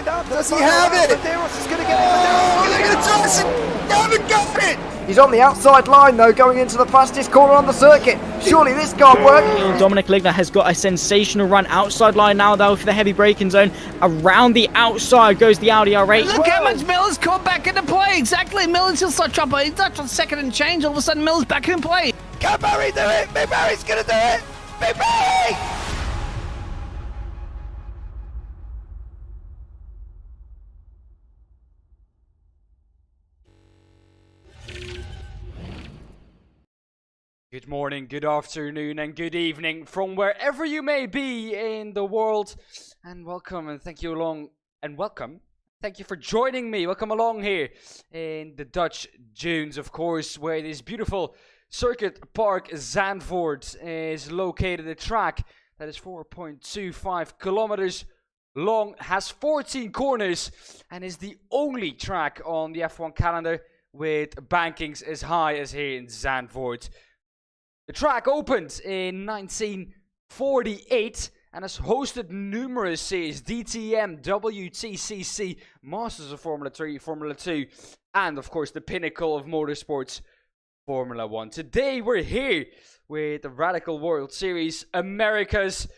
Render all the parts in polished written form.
going down. Does he have it? Medeiros is going to get it. Oh, look at the Tyson! Haven't got it! He's on the outside line though, going into the fastest corner on the circuit. Surely this can't work. Dominic Ligner has got a sensational run outside line now though for the heavy braking zone. Around the outside goes the Audi R8. Look how much Miller's caught back into play. Exactly, Miller's still start dropping. He's not on second and change. All of a sudden, Miller's back in play. Can Barry do it? Big Barry's going to do it. Big Barry! Good morning, good afternoon, and good evening from wherever you may be in the world. And welcome, and thank you along, and welcome. Thank you for joining me. Welcome along here in the Dutch dunes, of course, where this beautiful circuit park Zandvoort is located. A track that is 4.25 kilometers long, has 14 corners, and is the only track on the F1 calendar with bankings as high as here in Zandvoort. The track opened in 1948 and has hosted numerous series: DTM, WTCC, Masters of Formula 3, Formula 2, and of course the pinnacle of motorsports, Formula 1. Today we're here with the Radical World Series Americas,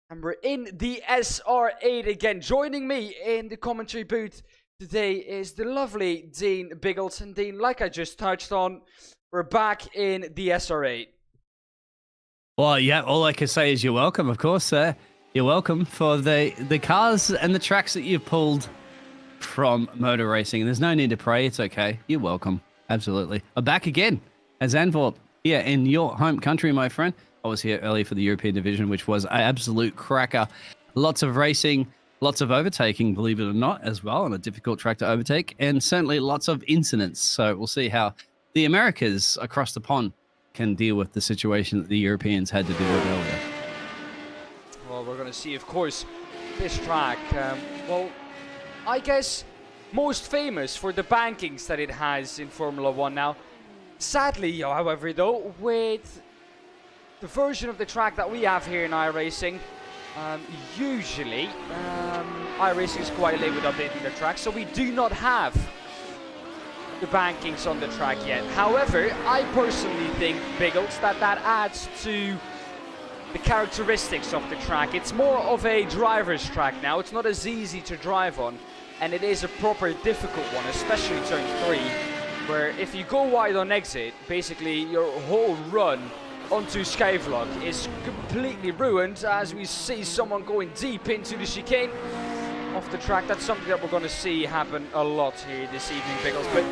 and we're in the SR8 again. Joining me in the commentary booth today is the lovely Dean Biggles. And Dean, like I just touched on, we're back in the SR8. Well, yeah, all I can say is you're welcome, of course, sir. You're welcome for the cars and the tracks that you've pulled from motor racing. There's no need to pray. It's okay. You're welcome. Absolutely. I'm back again at Zandvoort, here in your home country, my friend. I was here earlier for the European division, which was an absolute cracker. Lots of racing, lots of overtaking, believe it or not, as well, on a difficult track to overtake, and certainly lots of incidents. So we'll see how the Americas across the pond can deal with the situation that the Europeans had to deal with earlier. Well, we're going to see, of course, this track, well, I guess most famous for the bankings that it has in Formula 1 now. Sadly, however, though, with the version of the track that we have here in iRacing, usually iRacing is quite late with updating the track, so we do not have the bankings on the track yet. However, I personally think, Biggles, that adds to the characteristics of the track. It's more of a driver's track now. It's not as easy to drive on, and it is a proper difficult one, especially turn 3, where if you go wide on exit, basically your whole run onto Skyvlog is completely ruined, as we see someone going deep into the chicane off the track. That's something that we're going to see happen a lot here this evening, Biggles. But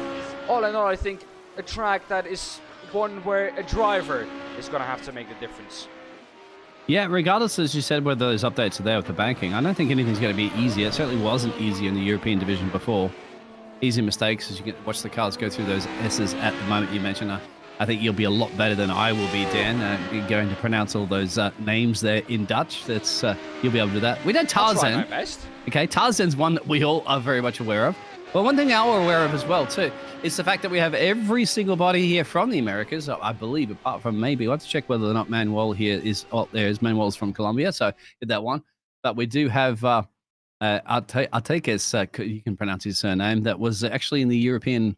all in all, I think a track that is one where a driver is going to have to make the difference. Yeah, regardless, as you said, whether those updates are there with the banking, I don't think anything's going to be easier. It certainly wasn't easy in the European division before. Easy mistakes as you can watch the cars go through those S's at the moment you mentioned. I think you'll be a lot better than I will be, Dan. You're going to pronounce all those names there in Dutch. That's you'll be able to do that. We know Tarzan. I'll try my best. Okay, Tarzan's one that we all are very much aware of. But one thing we're aware of as well, too, is the fact that we have every single body here from the Americas, I believe, apart from maybe, we'll have to check whether or not Manuel here is, oh, there is, Manuel's from Colombia, so get that one. But we do have Arteques, you can pronounce his surname, that was actually in the European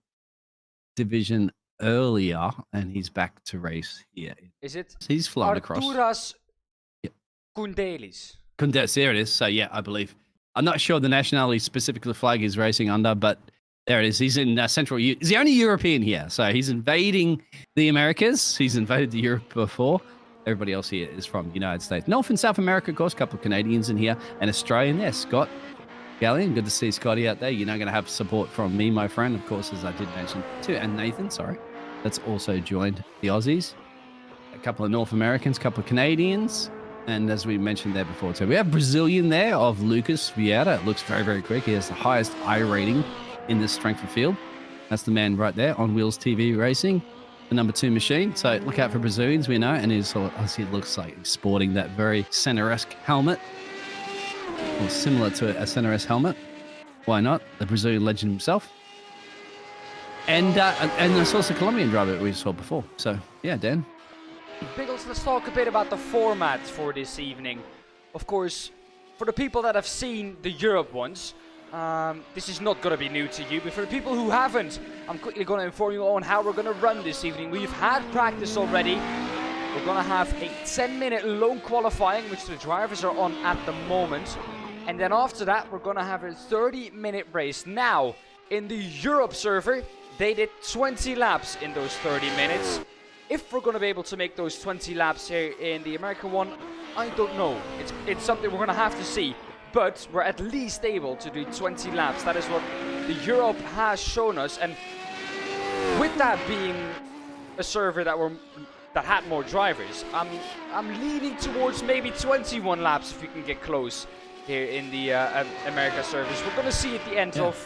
division earlier, and he's back to race here. Is it? He's flown across. Arturas Koundelis. Koundelis, there it is. So, yeah, I believe. I'm not sure the nationality specifically the flag he's racing under, but there it is. He's in Central Europe. He's the only European here. So he's invading the Americas. He's invaded the Europe before. Everybody else here is from the United States. North and South America, of course, a couple of Canadians in here, and Australian there. Scott Gallion, good to see Scotty out there. You're now going to have support from me, my friend, of course, as I did mention too, and Nathan, sorry. That's also joined the Aussies. A couple of North Americans, a couple of Canadians. And as we mentioned there before too, we have Brazilian there of Lucas Vieira. It looks very, very quick. He has the highest I rating in this strength of field. That's the man right there on Wheels TV Racing, the number 2 machine. So look out for Brazilians, we know. And he's, it looks like he's sporting that very Senna-esque helmet, or similar to a Senna-esque helmet. Why not? The Brazilian legend himself. And there's also a Colombian driver that we saw before. So yeah, Dan. Biggles, let's talk a bit about the format for this evening. Of course, for the people that have seen the Europe ones, this is not going to be new to you, but for the people who haven't, I'm quickly going to inform you on how we're going to run this evening. We've had practice already. We're going to have a 10-minute low qualifying, which the drivers are on at the moment. And then after that, we're going to have a 30-minute race. Now, in the Europe server, they did 20 laps in those 30 minutes. If we're going to be able to make those 20 laps here in the American one, I don't know. It's something we're going to have to see. But we're at least able to do 20 laps. That is what the Europe has shown us. And with that being a server that had more drivers, I'm leaning towards maybe 21 laps if we can get close here in the America servers. We're going to see at the end of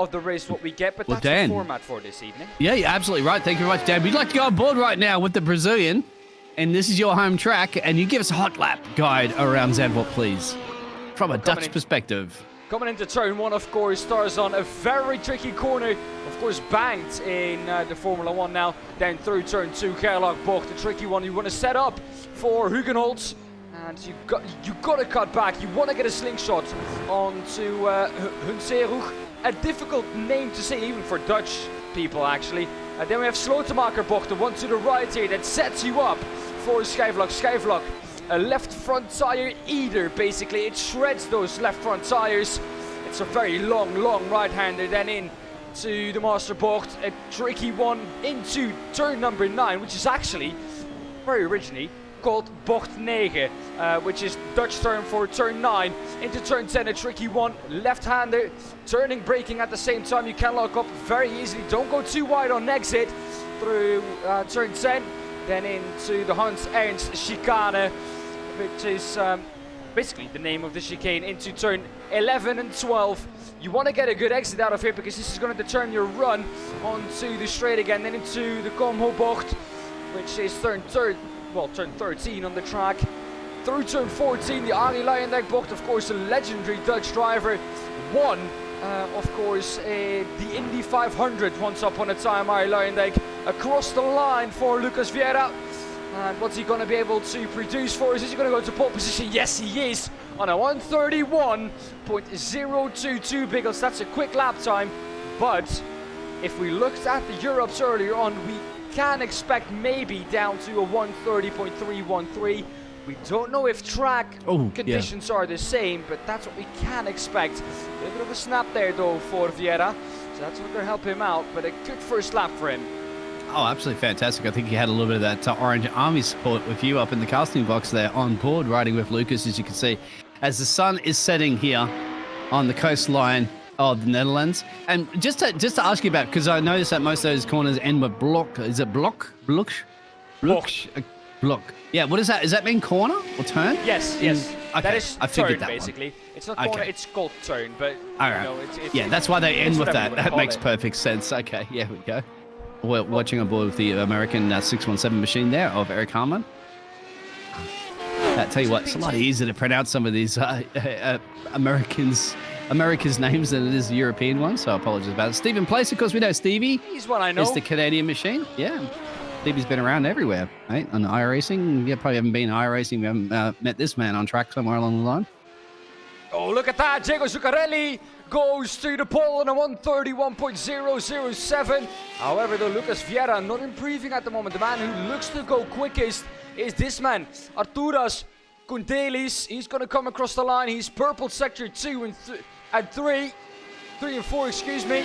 the race what we get, but that's the format for this evening. Yeah, you're absolutely right. Thank you very much, Dan. We'd like to go on board right now with the Brazilian, and this is your home track, and you give us a hot lap guide around Zandvoort, please, from a Dutch perspective. Coming into turn 1, of course, stars on a very tricky corner, of course, banked in the Formula 1 now. Then through turn 2, Gerlach Bocht, the tricky one you want to set up for Hugenholz. And you got to cut back. You want to get a slingshot onto Hunseruch. A difficult name to say, even for Dutch people, actually. Then we have Slotemaker Bocht, the one to the right here, that sets you up for Schijfvlak. Schijfvlak, a left front tire eater, basically. It shreds those left front tires. It's a very long right-hander. Then in to the Master Bocht, a tricky one into turn number 9, which is actually very originally called Bocht 9, which is Dutch term for turn 9. Into turn 10, a tricky one, left-hander, turning, braking at the same time. You can lock up very easily. Don't go too wide on exit through turn 10. Then into the Hans Ernst chicane, which is basically the name of the chicane, into turn 11 and 12. You want to get a good exit out of here because this is going to determine your run onto the straight again. Then into the Komho Bocht, which is turn 13 on the track. Through turn 14, the Arie Luijendijk Bocht, of course, a legendary Dutch driver. Won, of course, the Indy 500 once upon a time, Arie Luijendijk. Across the line for Lucas Vieira. And what's he going to be able to produce for us? Is he going to go to pole position? Yes, he is. On a 1:31.022 Biggles. That's a quick lap time. But if we looked at the Europes earlier on, we can expect maybe down to a 1:30.313. We don't know if track conditions are the same, but that's what we can expect. A little bit of a snap there though for Vieira, so that's what going to help him out, but a good first lap for him. Oh, absolutely fantastic. I think you had a little bit of that Orange Army support with you up in the casting box there on board, riding with Lucas, as you can see, as the sun is setting here on the coastline of the Netherlands. And just to ask you about, because I noticed that most of those corners end with block. Is it block? Block. Yeah, what is that? Does that mean corner or turn? Yes. Okay, That is I figured turn, that basically. one. It's not corner, it's called turn, but all right. it's that's why they end with that. That makes it. perfect sense. Okay, here we go. We're watching on board with the American 617 machine there of Eric Harman. I tell you what, it's a lot easier to pronounce some of these America's names than it is the European ones, so I apologize about it. Stephen Place, of course, we know Stevie. He's one I know. Is the Canadian machine. Yeah. Stevie's been around everywhere, right? On iRacing. Yeah, probably haven't been iRacing. We haven't met this man on track somewhere along the line. Oh, look at that. Diego Zuccarelli goes to the pole on a 1:31.007. However, though, Lucas Vieira not improving at the moment. The man who looks to go quickest is this man, Arturas Kundelis. He's going to come across the line. He's purple sector 2 and 3 and 4, excuse me.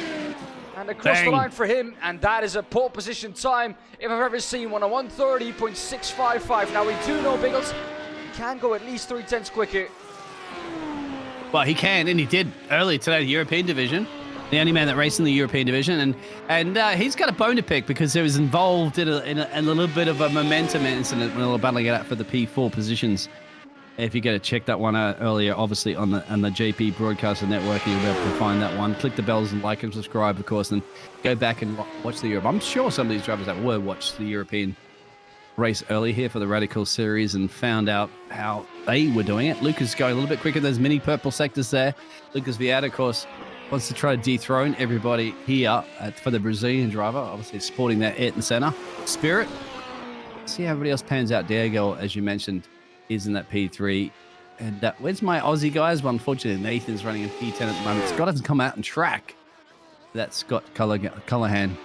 And across the line for him, and that is a pole position time if I've ever seen one, a 1:30.655. Now we do know Biggles can go at least 3/10 quicker. Well, he can, and he did earlier today, the European division. The only man that raced in the European division, and he's got a bone to pick because he was involved in a little bit of a momentum incident when they were battling it out for the P4 positions. If you go to check that one out earlier, obviously on the JP Broadcasting Network, you'll be able to find that one. Click the bells and like and subscribe, of course, and go back and watch the Europe. I'm sure some of these drivers that were watched the European race early here for the Radical Series and found out how they were doing it. Lucas going a little bit quicker. There's many purple sectors there. Lucas Vieira, of course, wants to try to dethrone everybody here for the Brazilian driver, obviously sporting that Ayrton Senna spirit. See how everybody else pans out. Diego, as you mentioned, is in that P3. And where's my Aussie guys? Well, unfortunately, Nathan's running in P10 at the moment. Scott hasn't come out and track. That's Scott Colohan.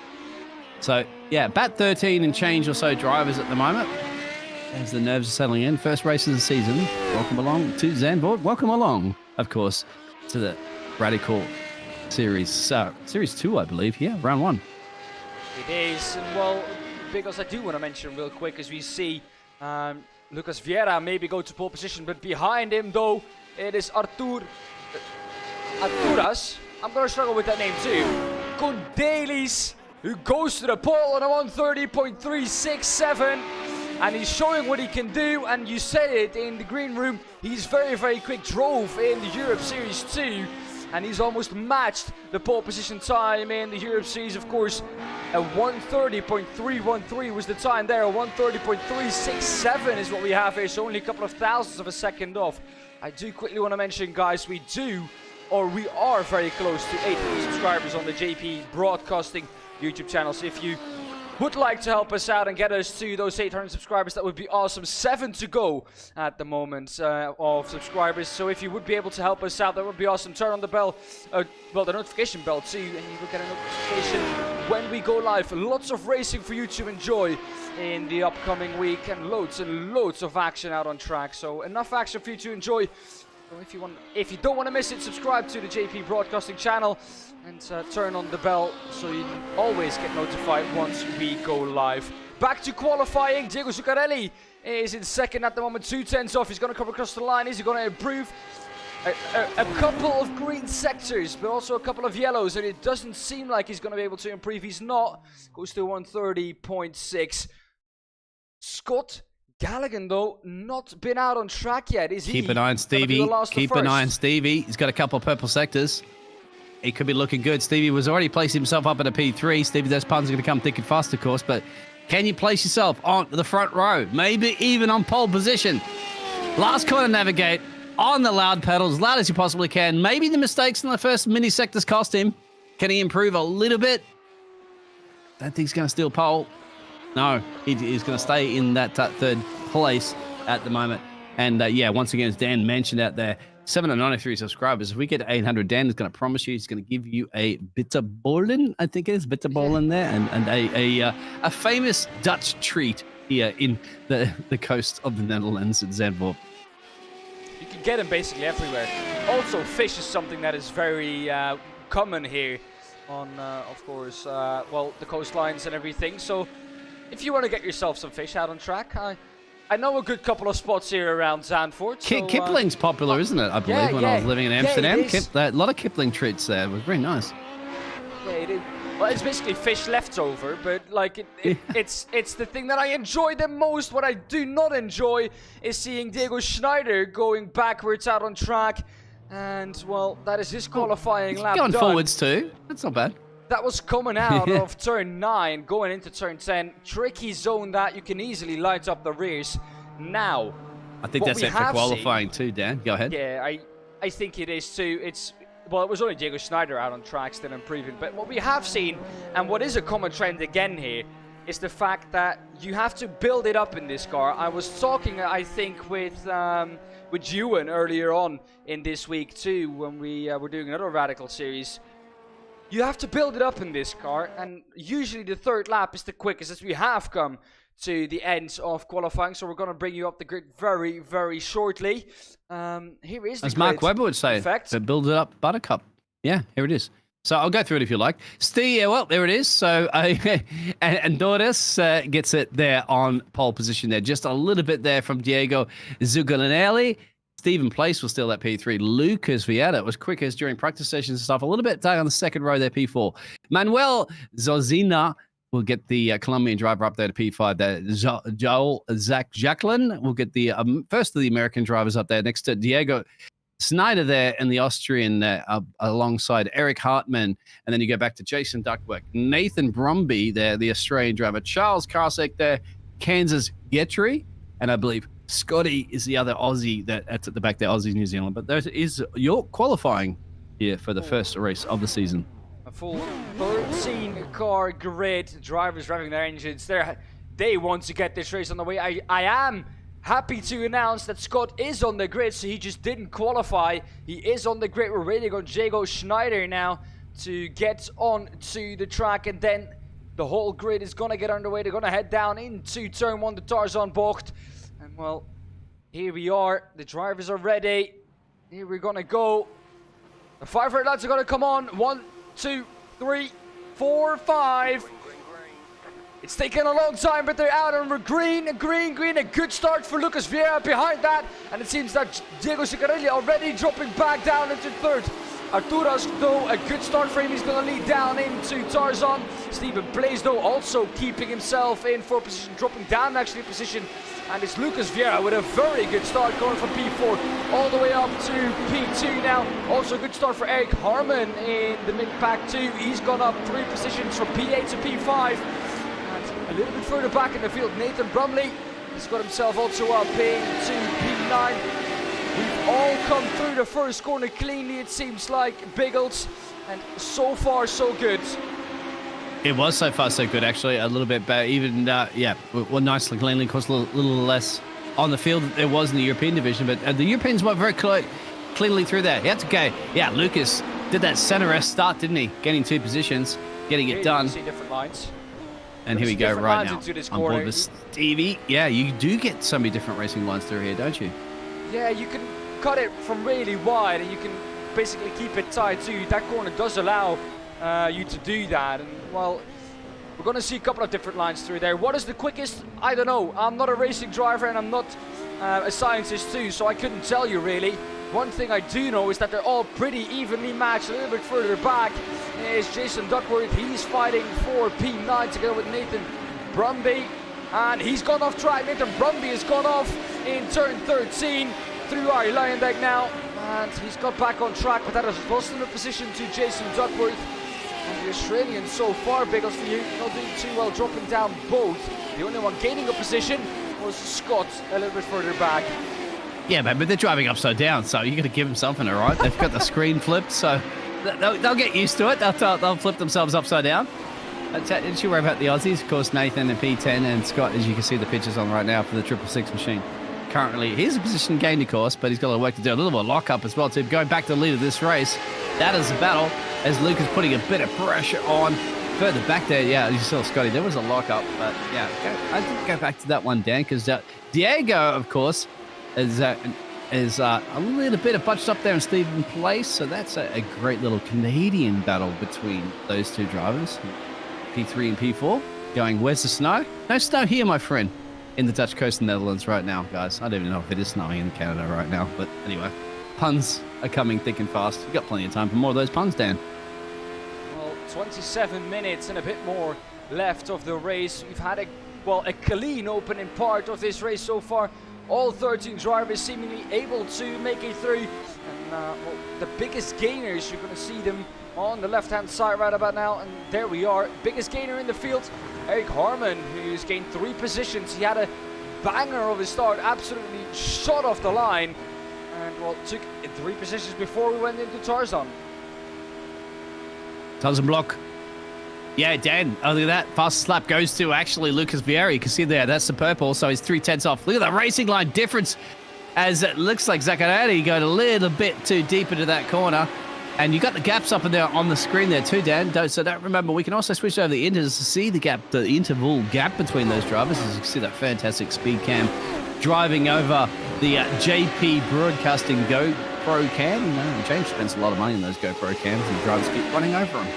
So, yeah, about 13 and change or so drivers at the moment as the nerves are settling in. First race of the season. Welcome along to Zandvoort. Welcome along, of course, to the Radical Series. Series 2, I believe. Yeah, round 1. It is. And, well, because I do want to mention real quick as we see Lucas Vieira maybe go to pole position, but behind him, though, it is Arturas. I'm going to struggle with that name too. Condelis, who goes to the pole on a 130.367. And he's showing what he can do. And you said it in the green room. He's very, very quick. Drove in the Europe Series 2. And he's almost matched the pole position time in the Europe Series, of course. A 130.313 was the time there. A 130.367 is what we have here. So only a couple of thousandths of a second off. I do quickly want to mention, guys, we are very close to 800 subscribers on the JP Broadcasting YouTube channel. So if you would like to help us out and get us to those 800 subscribers, that would be awesome. 7 to go at the moment of subscribers. So if you would be able to help us out, that would be awesome. Turn on the bell, the notification bell too, and you will get a notification when we go live. Lots of racing for you to enjoy in the upcoming week, and loads of action out on track. So enough action for you to enjoy. So if you don't want to miss it, subscribe to the JP Broadcasting channel and turn on the bell so you always get notified once we go live. Back to qualifying. Diego Zuccarelli is in second at the moment, 2/10 off. He's going to come across the line. Is he going to improve? A couple of green sectors, but also a couple of yellows, and it doesn't seem like he's going to be able to improve. He's not. Goes to 130.6. Scott Galligan, though, not been out on track yet, is he? Keep an eye on Stevie. Keep an eye on Stevie. He's got a couple of purple sectors. He could be looking good. Stevie was already placing himself up at a P3. Stevie, those puns are going to come thick and fast, of course, but can you place yourself on the front row? Maybe even on pole position. Last corner navigate on the loud pedals, loud as you possibly can. Maybe the mistakes in the first mini sectors cost him. Can he improve a little bit? Don't think he's going to steal pole. No, he's going to stay in that third place at the moment. And yeah, once again, as Dan mentioned out there, 793 subscribers. If we get to 800, Dan is going to promise you he's going to give you a bitterballen, I think it is, bitterballen there, and a famous Dutch treat here in the coast of the Netherlands at Zandvoort. You can get them basically everywhere. Also, fish is something that is very common here on, of course, well, the coastlines and everything. So if you want to get yourself some fish out on track, I know a good couple of spots here around Zandvoort. So, Kipling's popular, isn't it? I believe when I was living in Amsterdam. A lot of Kipling treats there. It was very nice. Yeah, it is. Well, it's basically fish leftover, but like it's the thing that I enjoy the most. What I do not enjoy is seeing Diego Schneider going backwards out on track, and well, that is his qualifying lap going done. Forwards too. That's not bad. That was coming out of turn 9, going into turn 10. Tricky zone that you can easily light up the rears. Now, I think that's it for qualifying too, Dan. Go ahead. Yeah, I think it is too. Well, it was only Diego Schneider out on track still improving. But what we have seen, and what is a common trend again here, is the fact that you have to build it up in this car. I was talking, I think, with Ewan earlier on in this week too, when we were doing another Radical series. You have to build it up in this car, and usually the third lap is the quickest, as we have come to the end of qualifying. So we're going to bring you up the grid very, very shortly. Here is the as Mark Webber would say, to build it up, buttercup. Yeah, here it is. So I'll go through it if you like. Steve, yeah, well, there it is. So and Doris gets it there on pole position there, just a little bit there from Diego Zugalinelli. Stephen Place will steal that P3. Lucas Vieira was quickest during practice sessions and stuff. A little bit down on the second row there, P4. Manuel Zozina will get the Colombian driver up there to P5 there. Zach Jacqueline will get the first of the American drivers up there next to Diego Snyder there and the Austrian alongside Eric Hartmann. And then you go back to Jason Duckworth. Nathan Brumby there, the Australian driver. Charles Karsek there, Kansas Getry. And I believe Scotty is the other Aussie that's at the back there, Aussie New Zealand. But there is your qualifying here for the first race of the season. A full 13-car grid, drivers revving their engines. They want to get this race on the way. I am happy to announce that Scott is on the grid, so he just didn't qualify. He is on the grid. We're waiting on Jago Schneider now to get on to the track, and then the whole grid is gonna get underway. They're gonna head down into turn 1, the Tarzan bocht. And well, here we are. The drivers are ready. Here we're gonna go. The 5 red lights are gonna come on. 1, 2, 3, 4, 5. It's taken a long time, but they're out on green. A good start for Lucas Vieira behind that. And it seems that Diego Ciccarelli already dropping back down into third. Arturas, though, a good start for him. He's going to lead down into Tarzan. Stephen Blaze, though, also keeping himself in 4th position, dropping down actually a position. And it's Lucas Vieira with a very good start, going from P4 all the way up to P2 now. Also a good start for Eric Harmon in the mid-pack too. He's gone up 3 positions from P8 to P5. And a little bit further back in the field, Nathan Brumley has got himself also up into P9. We've all come through the first corner cleanly, it seems like, Biggles. And so far, so good. It was so far so good, actually. A little bit better. Even, well, nicely, cleanly. Of course, a little less on the field than there was in the European division. But the Europeans went very cleanly through there. He had to go. Yeah, Lucas did that center S start, didn't he? Getting 2 positions, getting it done. You see different lines. And here we go right now. On board with Stevie. Yeah, you do get so many different racing lines through here, don't you? Yeah, you can cut it from really wide and you can basically keep it tight too. That corner does allow you to do that. And well, we're going to see a couple of different lines through there. What is the quickest? I don't know. I'm not a racing driver and I'm not a scientist too, so I couldn't tell you really. One thing I do know is that they're all pretty evenly matched. A little bit further back is Jason Duckworth. He's fighting for P9 together with Nathan Brumby. And he's gone off track. Nathan Brumby has gone off in turn 13 through Ari Leyendijk now. And he's got back on track, but that has lost him a position to Jason Duckworth. And the Australian so far, Biggles, for you, not doing too well, dropping down both. The only one gaining a position was Scott a little bit further back. Yeah, man, but they're driving upside down, so you got to give them something, all right? They've got the screen flipped, so they'll get used to it. They'll flip themselves upside down. Didn't you worry about the Aussies? Of course, Nathan and P10 and Scott, as you can see the pictures on right now for the 666 machine. Currently, he's a position gained, of course, but he's got a lot of work to do. A little bit of lock-up as well, too. Going back to the lead of this race, that is the battle, as Luke is putting a bit of pressure on. Further back there, yeah, you saw Scotty, there was a lock-up, but yeah, I didn't go back to that one, Dan, because Diego, of course, is a little bit of bunched up there in Stephen Place, so that's a great little Canadian battle between those two drivers, P3 and P4, going, where's the snow? No snow here, my friend, in the Dutch coast of the Netherlands right now, guys. I don't even know if it is snowing in Canada right now, but anyway, puns are coming thick and fast. You've got plenty of time for more of those puns, Dan. Well, 27 minutes and a bit more left of the race. We've had a clean opening part of this race so far. All 13 drivers seemingly able to make it through. And well, the biggest gainers, you're going to see them on the left-hand side right about now. And there we are. Biggest gainer in the field, Eric Harmon, who's gained 3 positions. He had a banger of his start, absolutely shot off the line. And well, took 3 positions before we went into Tarzan. Tarzan block. Yeah, Dan, oh, look at that. Fastest lap goes to actually Lucas Vieira. You can see there, that's the purple, so he's 3/10 off. Look at that racing line difference as it looks like Zaccarelli going a little bit too deep into that corner. And you got the gaps up and there on the screen there too, Dan. So don't remember, we can also switch over the inters to see the gap, the interval gap between those drivers. As you can see that fantastic speed cam driving over the JPBroadcasting GoPro cam. You know, James spends a lot of money on those GoPro cams and the drivers keep running over them.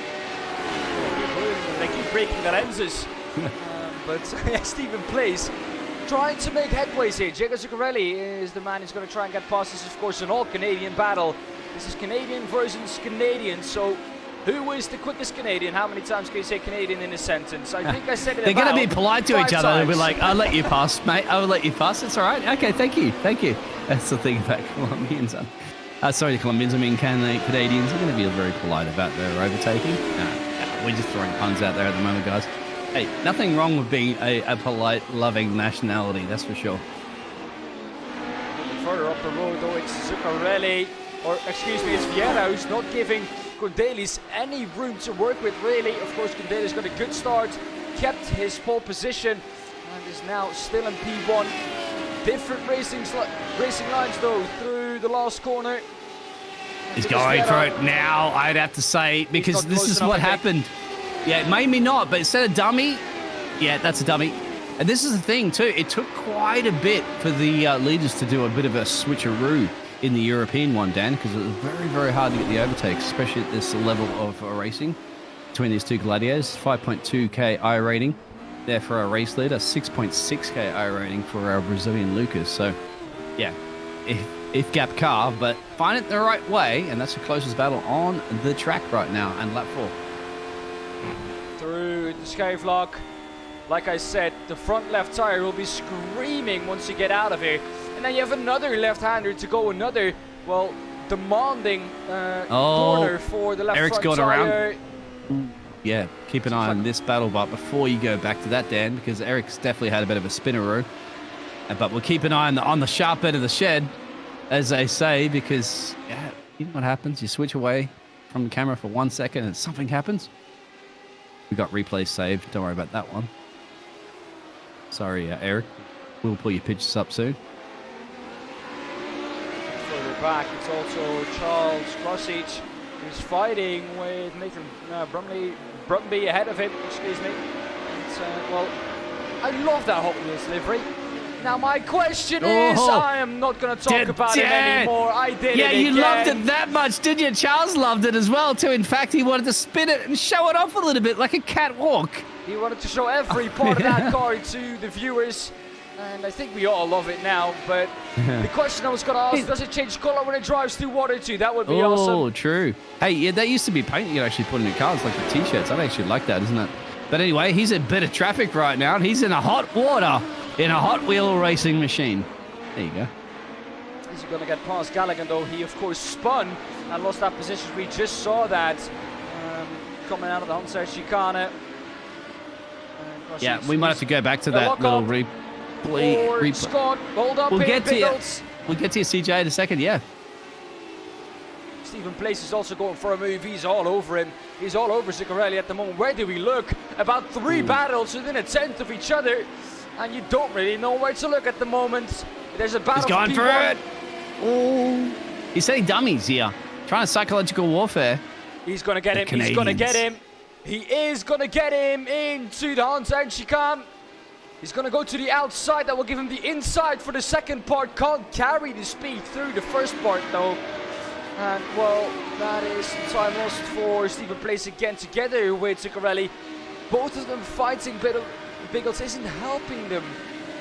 They keep breaking their lenses. But Stephen Place trying to make headways here. Jago Zuccarelli is the man who's going to try and get past. This is, of course, an all-Canadian battle. This is Canadian versus Canadian. So who is the quickest Canadian? How many times can you say Canadian in a sentence? I think I said it They're going to be polite to each other. They'll be times. like, I'll let you pass, mate. I will let you pass. It's all right. Okay, thank you. Thank you. That's the thing about Colombians. Sorry, the Colombians. I mean, Canadians are going to be very polite about their overtaking. We're just throwing puns out there at the moment, guys. Hey, nothing wrong with being a polite, loving nationality, that's for sure. Further up the road, though, it's Zuccarelli, or excuse me, it's Vieira who's not giving Cordelis any room to work with, really. Of course, Cordelis got a good start, kept his pole position, and is now still in P1. different racing lines though through the last corner. He's going for it now, I'd have to say, because this is what happened. Yeah, maybe not, but instead of dummy, yeah, that's a dummy. And this is the thing too, it took quite a bit for the leaders to do a bit of a switcheroo in the European one, Dan, because it was very, very hard to get the overtakes, especially at this level of racing between these two gladiators. 5.2k I rating there for our race leader, 6.6k I rating for our Brazilian Lucas. So, yeah, if gap car, but find it the right way, and that's the closest battle on the track right now, and lap 4. Through the Skyvlog. Like I said, the front left tire will be screaming once you get out of here. And then you have another left-hander to go another, well, demanding corner for the left Eric's front gone tire. around. Yeah, keep an eye on this battle, but before you go back to that, Dan, because Eric's definitely had a bit of a spinneroo. But we'll keep an eye on the sharp end of the shed, as they say, because yeah, you know what happens? You switch away from the camera for 1 second and something happens. We got replay saved. Don't worry about that one. Sorry, Eric. We'll pull your pictures up soon. Further back, it's also Charles Crossage who's fighting with Nathan Brumby ahead of him. Excuse me. And, well, I love that Hot Wheels livery. Now my question is, I am not going to talk about it anymore. I did it again. Yeah, you loved it that much, did you? Charles loved it as well too. In fact, he wanted to spin it and show it off a little bit like a catwalk. He wanted to show every part of that car to the viewers, and I think we all love it now. But the question I was going to ask, does it change color when it drives through water too? That would be awesome. Oh, true. Hey, yeah, that used to be paint you could actually put in your cars, like the t-shirts. I'd actually like that, isn't it? But anyway, he's in a bit of traffic right now, and he's in a hot water in a Hot Wheel racing machine. There you go. Is he going to get past Gallagher, though? He, of course, spun and lost that position. We just saw that coming out of the Hansard chicane. Yeah, we might have to go back to that little replay. Scott, hold up, we'll here, get to you. We'll get to you, CJ, in a second. Yeah. Stephen Place is also going for a move. He's all over him. He's all over Zuccarelli at the moment. Where do we look? About 3 battles within a tenth of each other, and you don't really know where to look at the moment. There's a battle. He's going for it. Oh, he's setting dummies here, trying psychological warfare. He's going to get him. He's going to get him. He is going to get him into the Hansard chicane. He's going to go to the outside. That will give him the inside for the second part. Can't carry the speed through the first part, though. And, well, that is time lost for Stephen Place again, together with Zuccarelli. Both of them fighting, but Biggles isn't helping them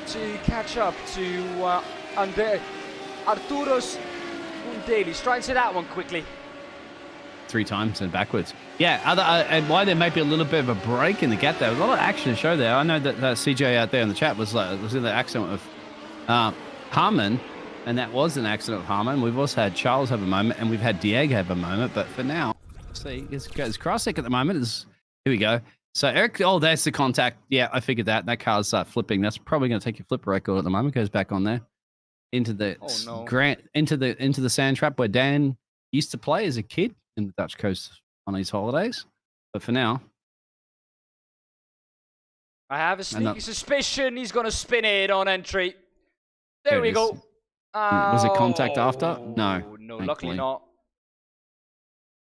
to catch up to Arturos Undelis. Try and say that one quickly. 3 times and backwards. Yeah, and why there may be a little bit of a break in the gap there. A lot of action to show there. I know that CJ out there in the chat was in the accident of Harmon, and that was an accident of Harmon. We've also had Charles have a moment, and we've had Diego have a moment. But for now, see, it's Krasik at the moment. Here we go. So Eric, there's the contact. Yeah, I figured that. That car's flipping. That's probably going to take your flipper record at the moment. Goes back on there into the into the sand trap where Dan used to play as a kid in the Dutch coast on his holidays. But for now, I have a sneaky suspicion he's going to spin it on entry. There we go. Was it contact after? No. No, luckily not.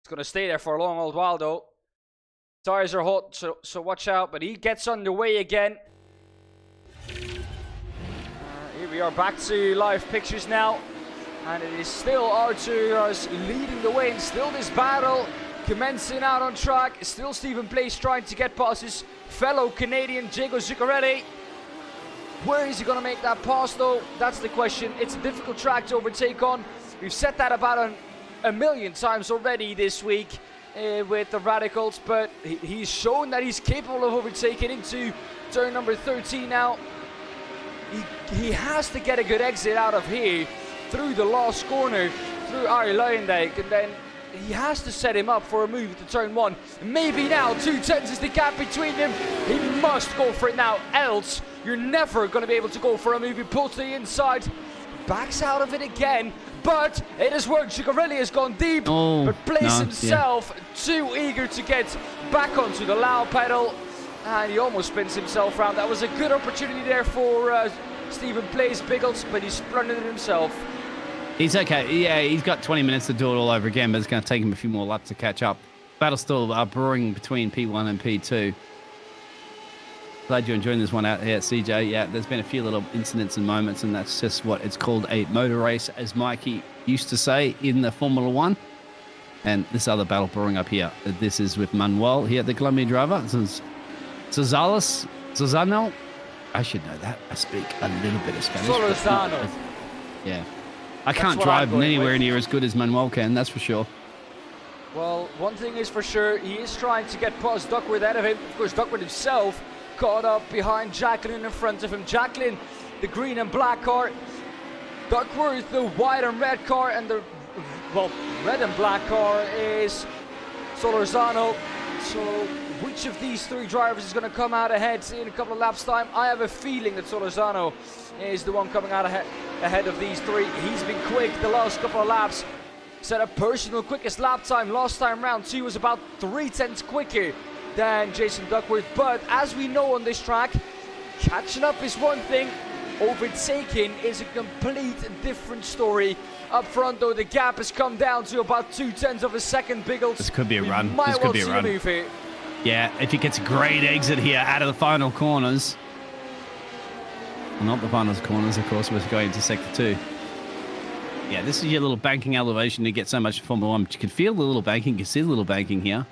It's going to stay there for a long old while, though. Tires are hot, so watch out. But he gets underway again. Here we are back to live pictures now. And it is still Arturos leading the way, and still this battle commencing out on track. Still Stephen Place trying to get past his fellow Canadian Diego Zuccarelli. Where is he going to make that pass, though? That's the question. It's a difficult track to overtake on. We've said that about a million times already this week with the Radicals, but he's shown that he's capable of overtaking into turn number 13 now. He has to get a good exit out of here through the last corner, through Arie Luijendijk, and then he has to set him up for a move to turn 1. Maybe now 2/10 is the gap between them. He must go for it now, else you're never going to be able to go for a move. He pulls to the inside, backs out of it again, but it has worked. Zuccarelli has gone deep, but Place himself too eager to get back onto the loud pedal, and he almost spins himself around. That was a good opportunity there for Steven plays Biggles, but he's plundered it himself. He's okay. Yeah, he's got 20 minutes to do it all over again, but it's going to take him a few more laps to catch up. Battle's still brewing between P1 and P2. Glad you're enjoying this one out here, CJ. Yeah, there's been a few little incidents and moments, and that's just what it's called, a motor race, as Mikey used to say in the Formula One. And this other battle brewing up here. This is with Manuel here, the Colombian driver. This is Sozano. I should know that. I speak a little bit of Spanish. Solorzano. Yeah. I can't drive anywhere near as good as Manuel can, that's for sure. Well, one thing is for sure, he is trying to get past Duckworth out of him. Of course, Duckworth himself caught up behind Jacqueline in front of him. Jacqueline, the green and black car. Duckworth, the white and red car, and the, well, red and black car is Solorzano. So which of these three drivers is going to come out ahead in a couple of laps' time? I have a feeling that Solorzano is the one coming out ahead of these three. He's been quick the last couple of laps. Set a personal quickest lap time last time round. He was about 3/10 quicker than Jason Duckworth. But as we know on this track, catching up is one thing. Overtaking is a complete different story. Up front, though, the gap has come down to about 0.2 of a second. Biggles. This could be a run. Might This well could be a see run. move here. Yeah, if he gets a great exit here out of the final corners. Well, not the final corners, of course, we're going into sector 2. Yeah, this is your little banking elevation. You get so much Formula 1, but you can feel the little banking, you can see the little banking here.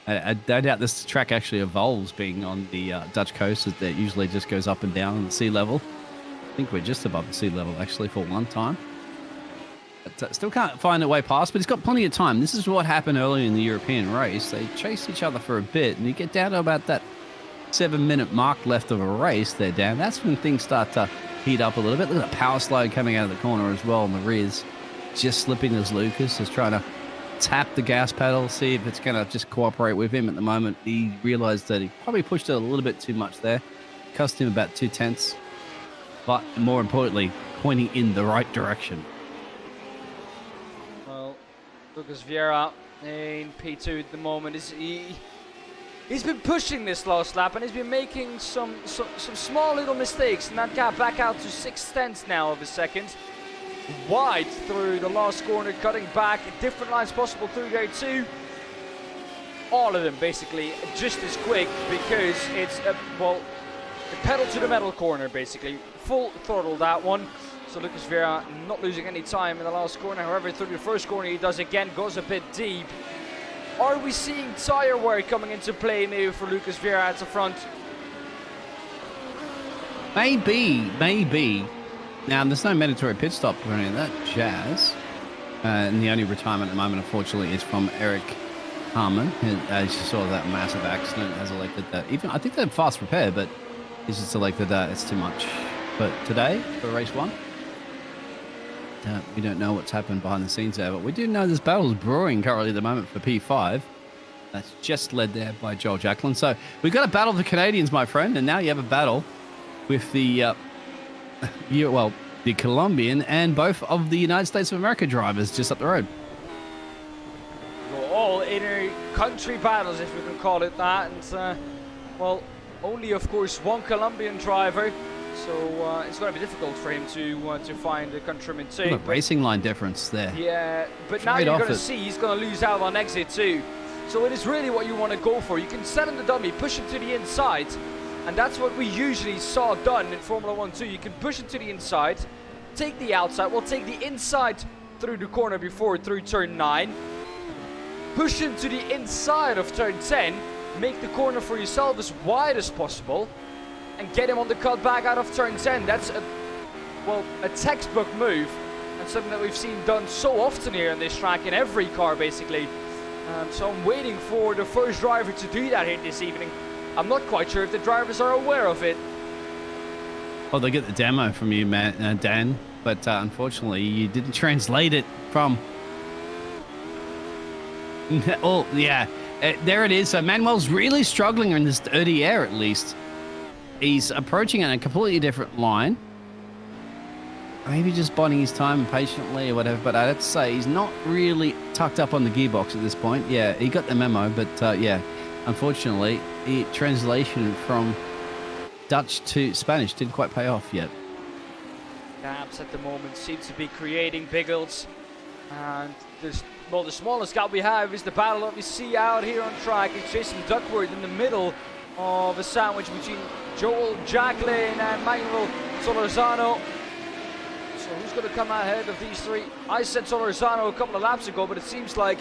I doubt this track actually evolves being on the Dutch coast. That usually just goes up and down on the sea level. I think we're just above the sea level, actually, for one time. But still can't find a way past, but he's got plenty of time. This is what happened earlier in the European race. They chased each other for a bit, and you get down to about that 7-minute mark left of a race there, Dan. That's when things start to heat up a little bit. Look at the power slide coming out of the corner as well in the rears. Just slipping as Lucas is trying to tap the gas pedal, see if it's going to just cooperate with him at the moment. He realized that he probably pushed it a little bit too much there. Cost him about 0.2, but more importantly, pointing in the right direction. Well, Lucas Vieira in P2 at the moment. He's been pushing this last lap, and he's been making some small little mistakes, and that gap back out to 0.6 now of a second. Wide through the last corner, cutting back, different lines possible through there too. All of them basically just as quick, because it's a pedal to the metal corner basically. Full throttle that one. So Lucas Vieira not losing any time in the last corner. However, through the first corner he does again, goes a bit deep. Are we seeing tyre wear coming into play maybe for Lucas Vieira at the front? Maybe. Now, there's no mandatory pit stop or any of that jazz. And the only retirement at the moment, unfortunately, is from Eric Harmon. As you saw, that massive accident has elected that. Even I think they're fast repair, but he's just elected that it's too much. But today, for race 1, we don't know what's happened behind the scenes there, but we do know this battle is brewing currently at the moment for P5. That's just led there by Joel Jacqueline. So we've got a battle of the Canadians, my friend, and now you have a battle with the the Colombian and both of the United States of America drivers just up the road. Well, all inner country battles, if we can call it that, and well, only of course one Colombian driver. So it's going to be difficult for him to find a countryman too. A racing line difference there. Yeah, but now you're going to see he's going to lose out on exit too. So it is really what you want to go for. You can set him the dummy, push him to the inside, and that's what we usually saw done in Formula 1 too. You can push him to the inside, take the outside. We'll take the inside through the corner before through turn 9. Push him to the inside of turn 10. Make the corner for yourself as wide as possible. And get him on the cut back out of turn 10. That's a textbook move, and something that we've seen done so often here on this track in every car basically. So I'm waiting for the first driver to do that here this evening. I'm not quite sure if the drivers are aware of it. Well, they get the demo from you, Dan, but unfortunately you didn't translate it from. Oh yeah, there it is. So Manuel's really struggling in this dirty air, at least. He's approaching on a completely different line. Maybe just biding his time patiently or whatever, but I'd have to say he's not really tucked up on the gearbox at this point. Yeah, he got the memo, but yeah, unfortunately, the translation from Dutch to Spanish didn't quite pay off yet. gaps at the moment seem to be creating Biggles. And the smallest gap we have is the battle that we see out here on track. It's Jason Duckworth in the middle of a sandwich between Joel Jacqueline and Manuel Solorzano. So who's going to come out ahead of these three? I said Solorzano a couple of laps ago, but it seems like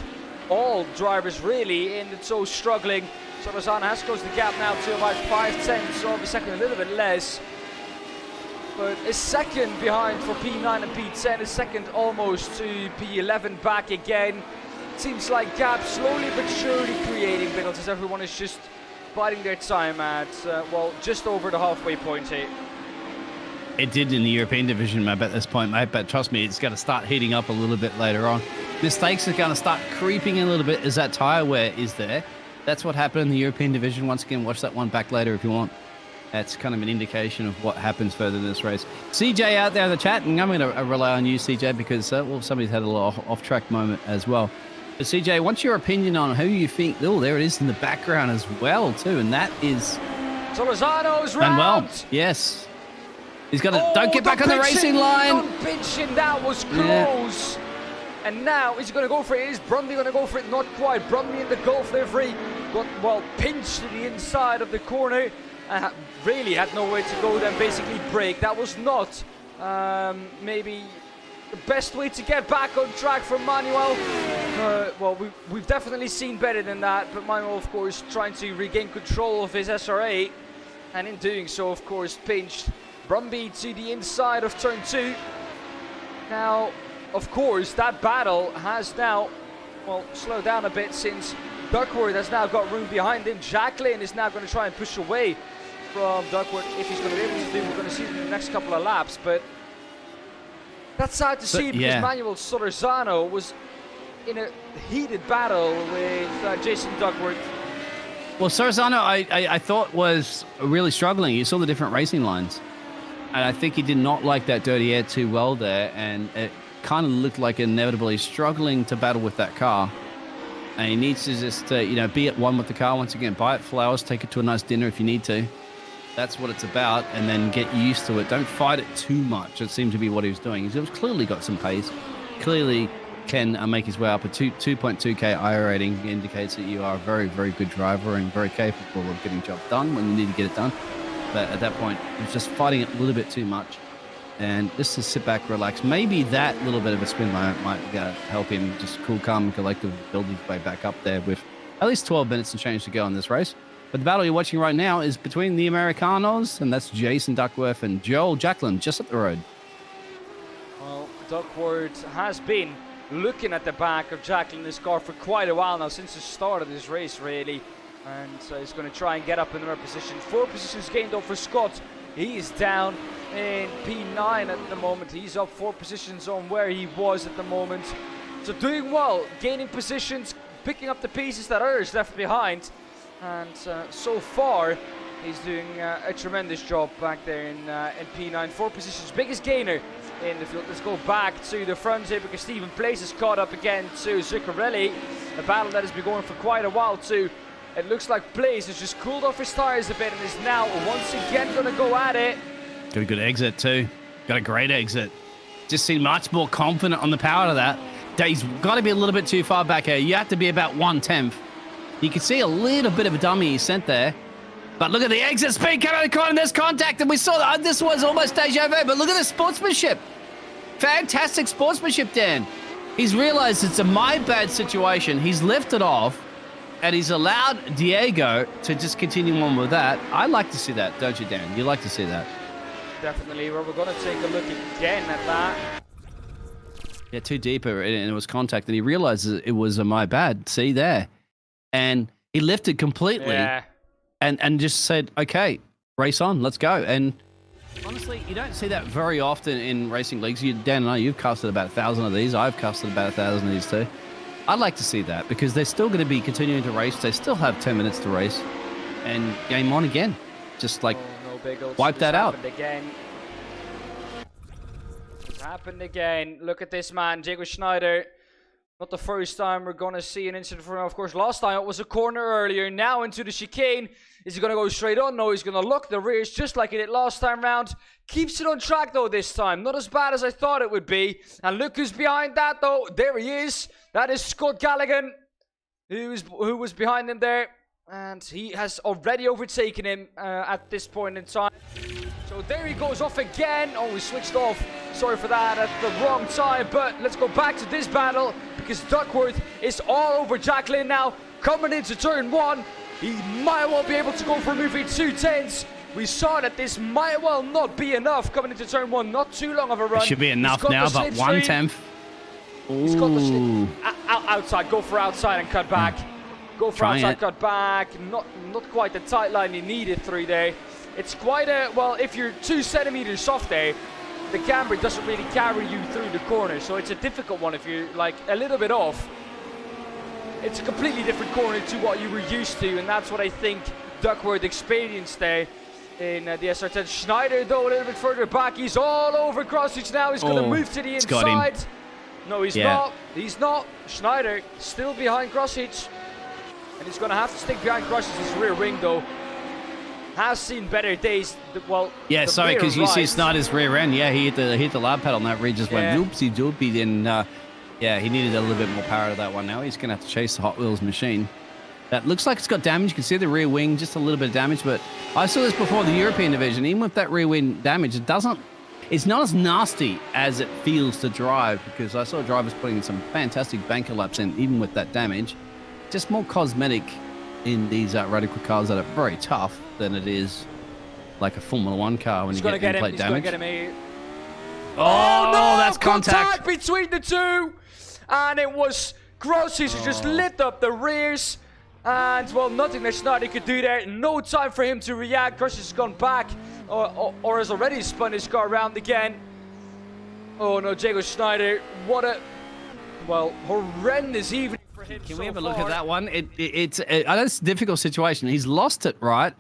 all drivers really in the tow struggling. Solorzano has closed the gap now to about 5/10 of a second, a little bit less. But a second behind for P9 and P10, a second almost to P11 back again. Seems like gaps slowly but surely creating Biggles as everyone is just biding their time at, well, just over the halfway point here. It did in the European division, mate, at this point, mate, but trust me, it's going to start heating up a little bit later on. Mistakes are going to start creeping in a little bit as that tyre wear is there. That's what happened in the European division. Once again, watch that one back later if you want. That's kind of an indication of what happens further in this race. CJ out there in the chat, and I'm going to rely on you, CJ, because, well, somebody's had a little off-track moment as well. But CJ, what's your opinion on who you think? Oh, there it is in the background as well, too, and that is Solorzano's round. Manuel. Yes. He's got to, don't get back on the racing line. Don't pinching, that was close. Yeah. And now, is he going to go for it? Is Brumby going to go for it? Not quite. Brumby in the Gulf livery got, well, pinched to the inside of the corner. Really had nowhere to go, then basically brake. That was not maybe the best way to get back on track for Manuel. Well, we've definitely seen better than that, but Manuel, of course, trying to regain control of his SR8, and in doing so, of course, pinched Brumby to the inside of turn 2. Now, of course, that battle has now, well, slowed down a bit since Duckworth has now got room behind him. Jacqueline is now going to try and push away from Duckworth. If he's going to be able to do, we're going to see it in the next couple of laps, but that's sad to see because Manuel Solorzano was in a heated battle with Jason Duckworth. Well, Solorzano, I thought was really struggling. You saw the different racing lines, and I think he did not like that dirty air too well there, and it kind of looked like inevitably struggling to battle with that car. And he needs to just, be at one with the car once again. Buy it flowers, take it to a nice dinner if you need to. That's what it's about, and then get used to it. Don't fight it too much. It seemed to be what he was doing. He's clearly got some pace. Clearly can make his way up. A 2.2k IR rating indicates that you are a very, very good driver and very capable of getting jobs done when you need to get it done. But at that point, he's just fighting it a little bit too much. And just to sit back, relax. Maybe that little bit of a spin might help him just cool, calm, and collective build his way back up there with at least 12 minutes and change to go in this race. But the battle you're watching right now is between the Americanos, and that's Jason Duckworth and Joel Jacqueline just up the road. Well, Duckworth has been looking at the back of Jacqueline's car for quite a while now, since the start of this race, really. And so he's going to try and get up in the position. 4 positions gained though for Scott. He is down in P9 at the moment. He's up 4 positions on where he was at the moment. So doing well, gaining positions, picking up the pieces that others left behind. And so far, he's doing a tremendous job back there in P9. 4 positions, biggest gainer in the field. Let's go back to the front here because Stephen Place is caught up again to Zuccarelli. A battle that has been going for quite a while too. It looks like Place has just cooled off his tires a bit and is now once again going to go at it. Got a good exit too. Got a great exit. Just seemed much more confident on the power of that. He's got to be a little bit too far back here. You have to be about 1/10. You can see a little bit of a dummy he sent there. But look at the exit speed coming out of the corner. There's contact, and we saw that this was almost deja vu. But look at the sportsmanship. Fantastic sportsmanship, Dan. He's realized it's a my bad situation. He's lifted off, and he's allowed Diego to just continue on with that. I like to see that, don't you, Dan? You like to see that. Definitely. Well, we're going to take a look again at that. Yeah, too deep, and it was contact, and he realizes it was a my bad. See there. And he lifted completely and just said, okay, race on, let's go. And honestly, you don't see that very often in racing leagues. Dan and I, you've casted about 1,000 of these. I've casted about 1,000 of these too. I'd like to see that because they're still going to be continuing to race. They still have 10 minutes to race and game on again. Just like wipe that out. Again. It's happened again. Look at this man, Diego Schneider. Not the first time we're gonna see an incident from him. Of course, last time it was a corner earlier. Now into the chicane. Is he gonna go straight on? No, he's gonna lock the rears just like he did last time round. Keeps it on track though this time. Not as bad as I thought it would be. And look who's behind that though. There he is. That is Scott Galligan, who was behind him there. And he has already overtaken him at this point in time. So there he goes off again. Oh, we switched off. Sorry for that at the wrong time. But let's go back to this battle because Duckworth is all over Jacqueline now. Coming into turn 1. He might well be able to go for a moving 210s. We saw that this might well not be enough coming into turn 1. Not too long of a run. It should be enough now, but 1/10. He's got the outside. Go for outside and cut back. Go for outside, cut back. Not quite the tight line he needed through there. It's quite a, well, if you're 2 centimeters soft there, the camber doesn't really carry you through the corner. So it's a difficult one if you're like a little bit off. It's a completely different corner to what you were used to. And that's what I think Duckworth experienced there in the SR10. Schneider, though, a little bit further back. He's all over Crossage now. He's going to move to the inside. No, he's not. He's not. Schneider still behind Crossage. And he's going to have to stick behind Crossage's rear wing, though. Has seen better days. Well, yeah, sorry, because you see Snyder's rear end. Yeah, he hit the lab pedal, and that rear just went oopsie doopy. Then, yeah, he needed a little bit more power to that one. Now he's going to have to chase the Hot Wheels machine. That looks like it's got damage. You can see the rear wing, just a little bit of damage. But I saw this before the European division. Even with that rear wing damage, it's not as nasty as it feels to drive, because I saw drivers putting some fantastic banker laps in, even with that damage. Just more cosmetic in these radical cars that are very tough than it is like a Formula 1 car when you get in-plate damage. He's going to get him. Oh, no, that's contact between the two. And it was Grossi who just lit up the rears. And, well, nothing that Schneider could do there. No time for him to react. Grossi has gone back or has already spun his car around again. Oh, no, Jago Schneider. What a, well, horrendous evening for him. Can we have a look at that one? It's a difficult situation. He's lost it, right?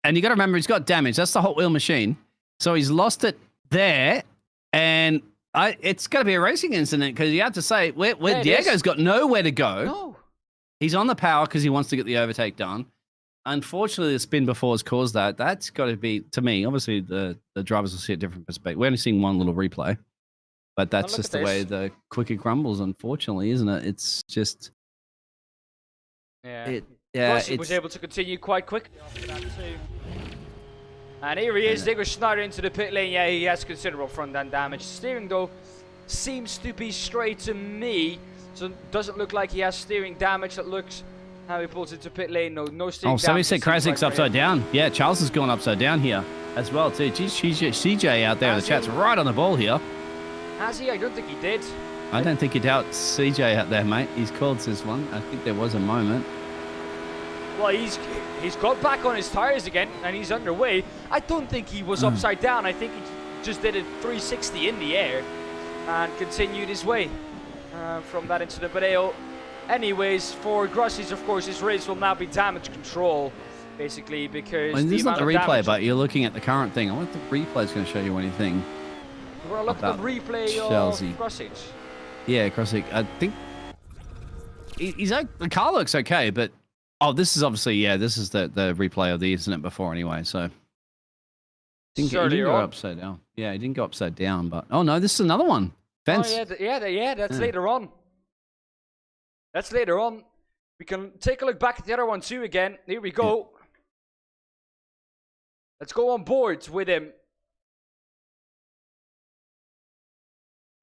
And you got to remember, he's got damage. That's the Hot Wheel machine. So he's lost it there. And it's got to be a racing incident, because you have to say, Diego's got nowhere to go. No. He's on the power because he wants to get the overtake done. Unfortunately, the spin before has caused that. That's got to be, to me, obviously the drivers will see a different perspective. We're only seeing one little replay. But that's just the way the quicker crumbles, unfortunately, isn't it? It's just... Yeah. He was able to continue quite quickly after that too. And here he is, Diego Schneider into the pit lane. Yeah, he has considerable front end damage. Steering, though, seems to be straight to me. So it doesn't look like he has steering damage. That looks how he pulls into pit lane. No steering damage. Somebody said Krasik's upside down. Yeah, Charles has gone upside down here as well, too. CJ out there in the chat's right on the ball here. Has he? I don't think he did. I don't think you doubt CJ out there, mate. He's called this one. I think there was a moment. Well, he's got back on his tires again, and he's underway. I don't think he was upside down. I think he just did a 360 in the air and continued his way from that incident. But anyways, for Grossis, of course, his race will now be damage control, basically, because this is not the replay, but you're looking at the current thing. I wonder if the replay is going to show you anything. We're going to look at the replay of Grossis. Yeah, Grossis. I think he's like, the car looks okay, but this is obviously, this is the replay of the incident before anyway, so. He didn't go upside down. Yeah, he didn't go upside down, but... Oh, no, this is another one. Fence. Oh, yeah, that's later on. That's later on. We can take a look back at the other one too again. Here we go. Yeah. Let's go on board with him.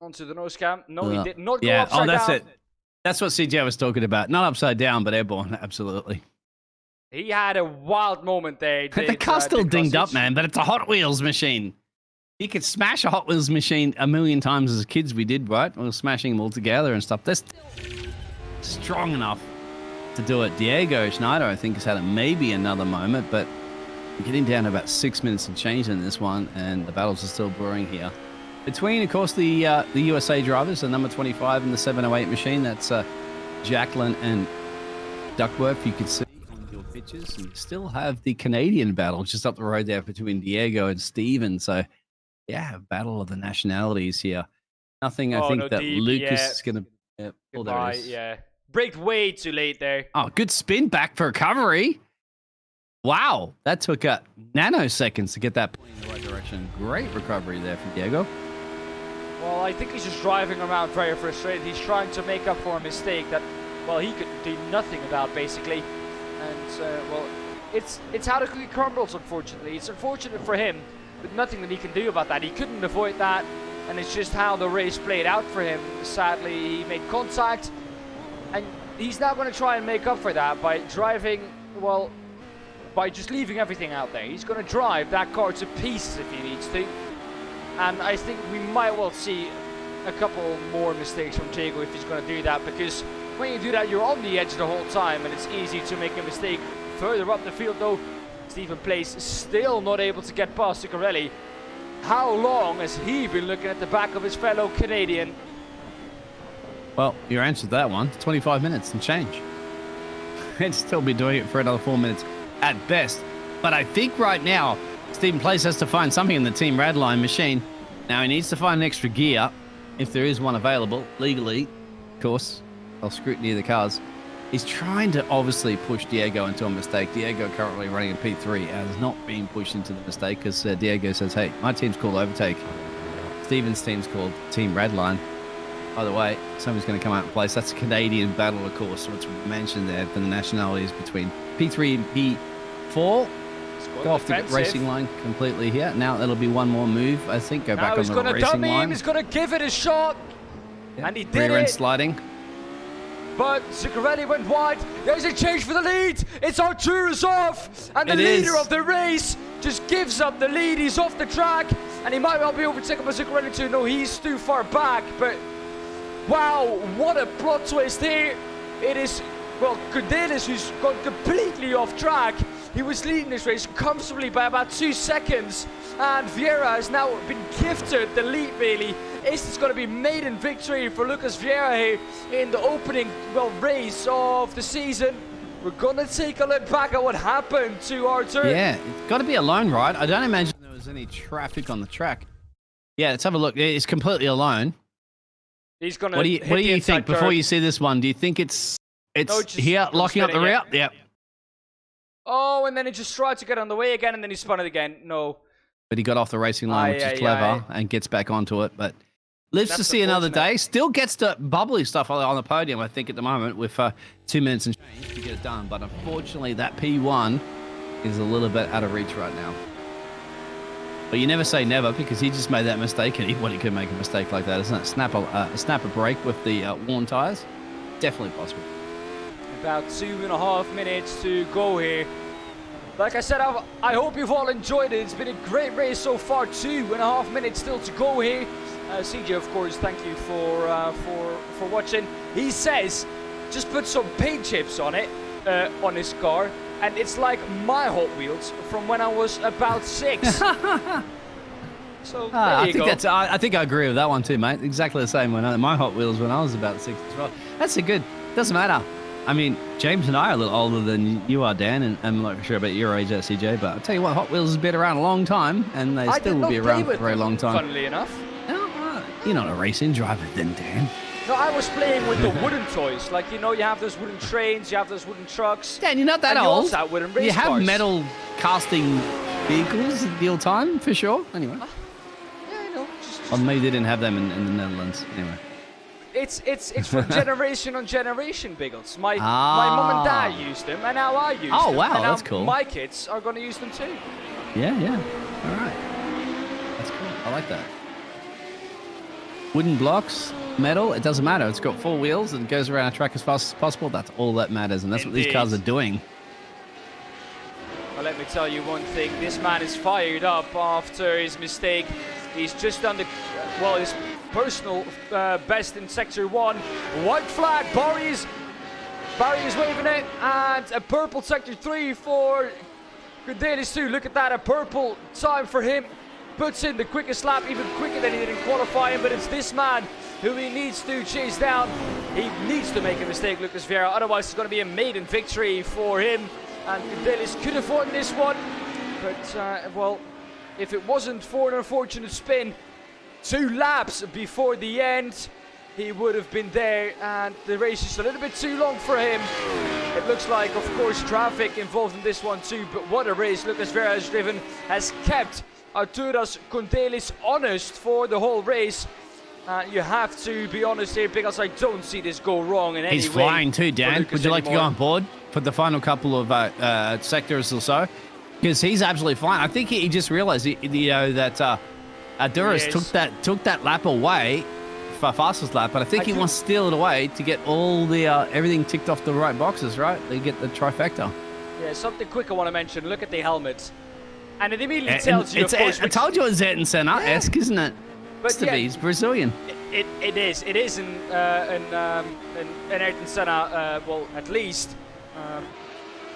Onto the nose cam. No, he did not go upside down. That's it. That's what CJ was talking about. Not upside down, but airborne. Absolutely. He had a wild moment there. The car's still dinged up, man, but it's a Hot Wheels machine. You could smash a Hot Wheels machine a million times as kids we did, right? We were smashing them all together and stuff. They're still strong enough to do it. Diego Schneider, I think, has had maybe another moment, but we're getting down to about 6 minutes and change in this one, and the battles are still brewing here. Between, of course, the USA drivers, the number 25 and the 708 machine, that's Jacqueline and Duckworth, you can see on your pictures. And you still have the Canadian battle just up the road there between Diego and Steven. So, yeah, battle of the nationalities here. Nothing, I think, that Lucas is going to Yep. Oh, there Goodbye, it is. yeah. Braked way too late there. Oh, good spin back for recovery. Wow, that took nanoseconds to get that point in the right direction. Great recovery there from Diego. Well, I think he's just driving around very frustrated. He's trying to make up for a mistake that, well, he could do nothing about, basically. And, well, it's how the cookie crumbles, unfortunately. It's unfortunate for him, but nothing that he can do about that. He couldn't avoid that, and it's just how the race played out for him. Sadly, he made contact, and he's now going to try and make up for that by driving, well, by just leaving everything out there. He's going to drive that car to pieces if he needs to. And I think we might well see a couple more mistakes from Diego if he's going to do that, because when you do that, you're on the edge the whole time, and it's easy to make a mistake further up the field, though. Stephen Place still not able to get past Zuccarelli. How long has he been looking at the back of his fellow Canadian? Well, you answered that one. 25 minutes and change. He'd still be doing it for another 4 minutes at best. But I think right now, Stephen Place has to find something in the Team Radline machine. Now, he needs to find an extra gear, if there is one available, legally, of course. They'll scrutiny the cars. He's trying to obviously push Diego into a mistake. Diego currently running in P3 and has not been pushed into the mistake because Diego says, hey, my team's called Overtake. Stephen's team's called Team Redline. By the way, somebody's going to come out in place. That's a Canadian battle, of course, which we mentioned there for the nationalities between P3 and P4. Go off the racing line completely here. Now it'll be one more move, I think. Go now back on the racing line. he's going to dummy him. He's going to give it a shot. Yep. And he did Rear end it. sliding. But Zuccarelli went wide. There's a change for the lead. It's Arturus off. And the leader of the race just gives up the lead. He's off the track. And he might well be overtaken by Zuccarelli too. No, he's too far back. But wow, what a plot twist here. It is, well, Kudelis who's gone completely off track. He was leading this race comfortably by about 2 seconds. And Vieira has now been gifted the lead, really. Is this going to be maiden victory for Lucas Vieira here in the opening, well, race of the season? We're going to take a look back at what happened to Artur. Yeah, it's got to be alone, right? I don't imagine there was any traffic on the track. Yeah, let's have a look. It's completely alone. He's going to What do you think before you see this one? Do you think it's here locking up the rear? Yep. Oh, and then he just tried to get on the way again, and then he spun it again. No. But he got off the racing line, which is clever, and gets back onto it. But lives to see another day. Still gets the bubbly stuff on the podium, I think, at the moment, with 2 minutes and change to get it done. But unfortunately, that P1 is a little bit out of reach right now. But you never say never, because he just made that mistake, and anybody could make a mistake like that, isn't it? Snap a brake with the worn tyres. Definitely possible. About 2.5 minutes to go here. Like I said, I hope you've all enjoyed it. It's been a great race so far. 2.5 minutes still to go here. CJ, of course, thank you for watching. He says, just put some paint chips on it, on his car, and it's like my Hot Wheels from when I was about 6. So there you go. I think I agree with that one too, mate. Exactly the same. My Hot Wheels when I was about 6 as well. That's a good. Doesn't matter. I mean, James and I are a little older than you are, Dan, and I'm not sure about your age, CJ, but I'll tell you what, Hot Wheels has been around a long time, and they still will be around for a very long time. Funnily enough. No, you're not a racing driver then, Dan. No, I was playing with the wooden toys. Like, you know, you have those wooden trains, you have those wooden trucks. Dan, you're not that and old. You also have wooden race you have cars. metal casting vehicles in the old time, for sure. Anyway. Yeah, I know. Well, maybe they didn't have them in the Netherlands. Anyway. It's from generation on generation, Biggles. My mum and dad used them, and now I use them. Oh, wow, and now that's cool. My kids are going to use them too. Yeah. All right. That's cool. I like that. Wooden blocks, metal, it doesn't matter. It's got 4 wheels and goes around a track as fast as possible. That's all that matters, and that's what these cars are doing. Well, let me tell you one thing. This man is fired up after his mistake. He's just done his personal best in Sector 1. White flag, Barry is waving it, and a purple Sector 3 for Kudelis too. Look at that, a purple time for him. Puts in the quickest lap, even quicker than he did in qualifying, but it's this man who he needs to chase down. He needs to make a mistake, Lucas Vieira, otherwise it's going to be a maiden victory for him. And Kudelis could have won this one, but well, if it wasn't for an unfortunate spin, 2 laps before the end, he would have been there, and the race is a little bit too long for him. It looks like, of course, traffic involved in this one too, but what a race Lucas Vera has driven, has kept Arturas Kondelis honest for the whole race. You have to be honest here, because I don't see this go wrong in any way. He's flying too, Dan. Would you like to go on board for the final couple of sectors or so? Because he's absolutely fine. I think he just realized, that Arturas took that lap away for fastest lap, but I think he wants to steal it away to get all the everything ticked off the right boxes, right? They get the trifecta. Yeah, something quick I want to mention. Look at the helmet, and it immediately tells you. Of course, I told you it was Ayrton Senna-esque, isn't it? But it's he's Brazilian. It is an Ayrton Senna. Well, at least.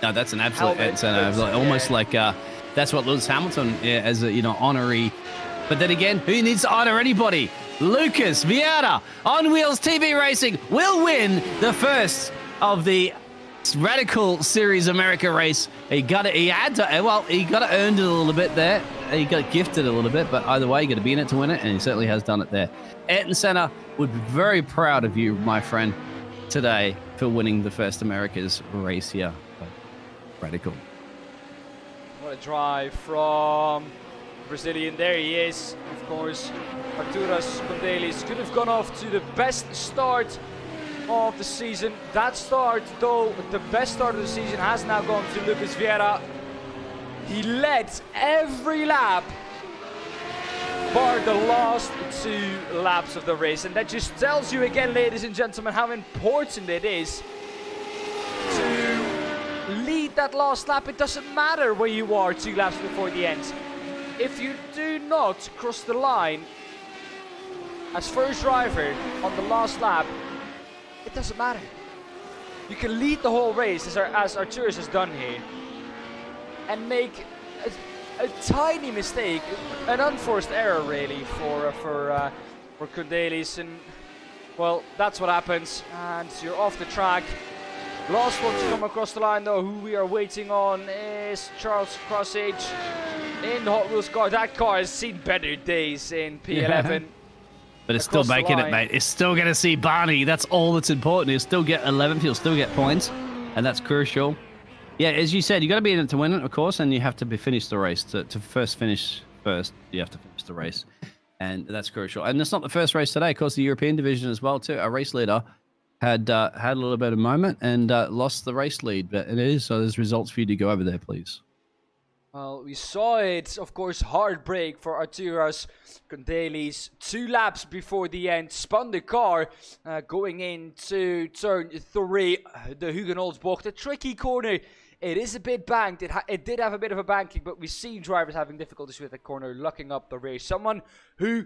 No, that's an absolute Ayrton Senna. Almost like that's what Lewis Hamilton, as a honorary. But then again, who needs to honor anybody? Lucas Vieira on Wheels TV Racing will win the first of the Radical Series America race. He got it. He got to earn it a little bit there. He got gifted a little bit, but either way, you got to be in it to win it, and he certainly has done it there. Ayrton Senna would be very proud of you, my friend, today for winning the first America's race here. Radical. What a drive from Brazilian. There he is. Of course, Arturas Kondelis could have gone off to the best start of the season. That start, though, the best start of the season has now gone to Lucas Vieira. He led every lap bar the last 2 laps of the race, and that just tells you again, ladies and gentlemen, how important it is to lead that last lap. It doesn't matter where you are 2 laps before the end. If you do not cross the line as first driver on the last lap, it doesn't matter. You can lead the whole race as Arturas has done here, and make a tiny mistake, an unforced error really for Kondelis, and well, that's what happens, and you're off the track. Last one to come across the line, though, who we are waiting on is Charles Crossage in the Hot Wheels car. That car has seen better days in P11. But it's still making it, mate. It's still going to see Barney. That's all that's important. He'll still get 11th. He'll still get points. And that's crucial. Yeah, as you said, you got to be in it to win it, of course. And you have to finish the race. To finish first, you have to finish the race. And that's crucial. And it's not the first race today. Of course, the European division as well, too. Our race leader had a little bit of moment and lost the race lead. But it is. So there's results for you to go over there, please. Well, we saw it, of course, hard break for Arturas Kondelis. 2 laps before the end, spun the car going into turn 3, the Hugenholzbocht, the tricky corner. It is a bit banked. It did have a bit of a banking, but we've seen drivers having difficulties with the corner, locking up the race. Someone who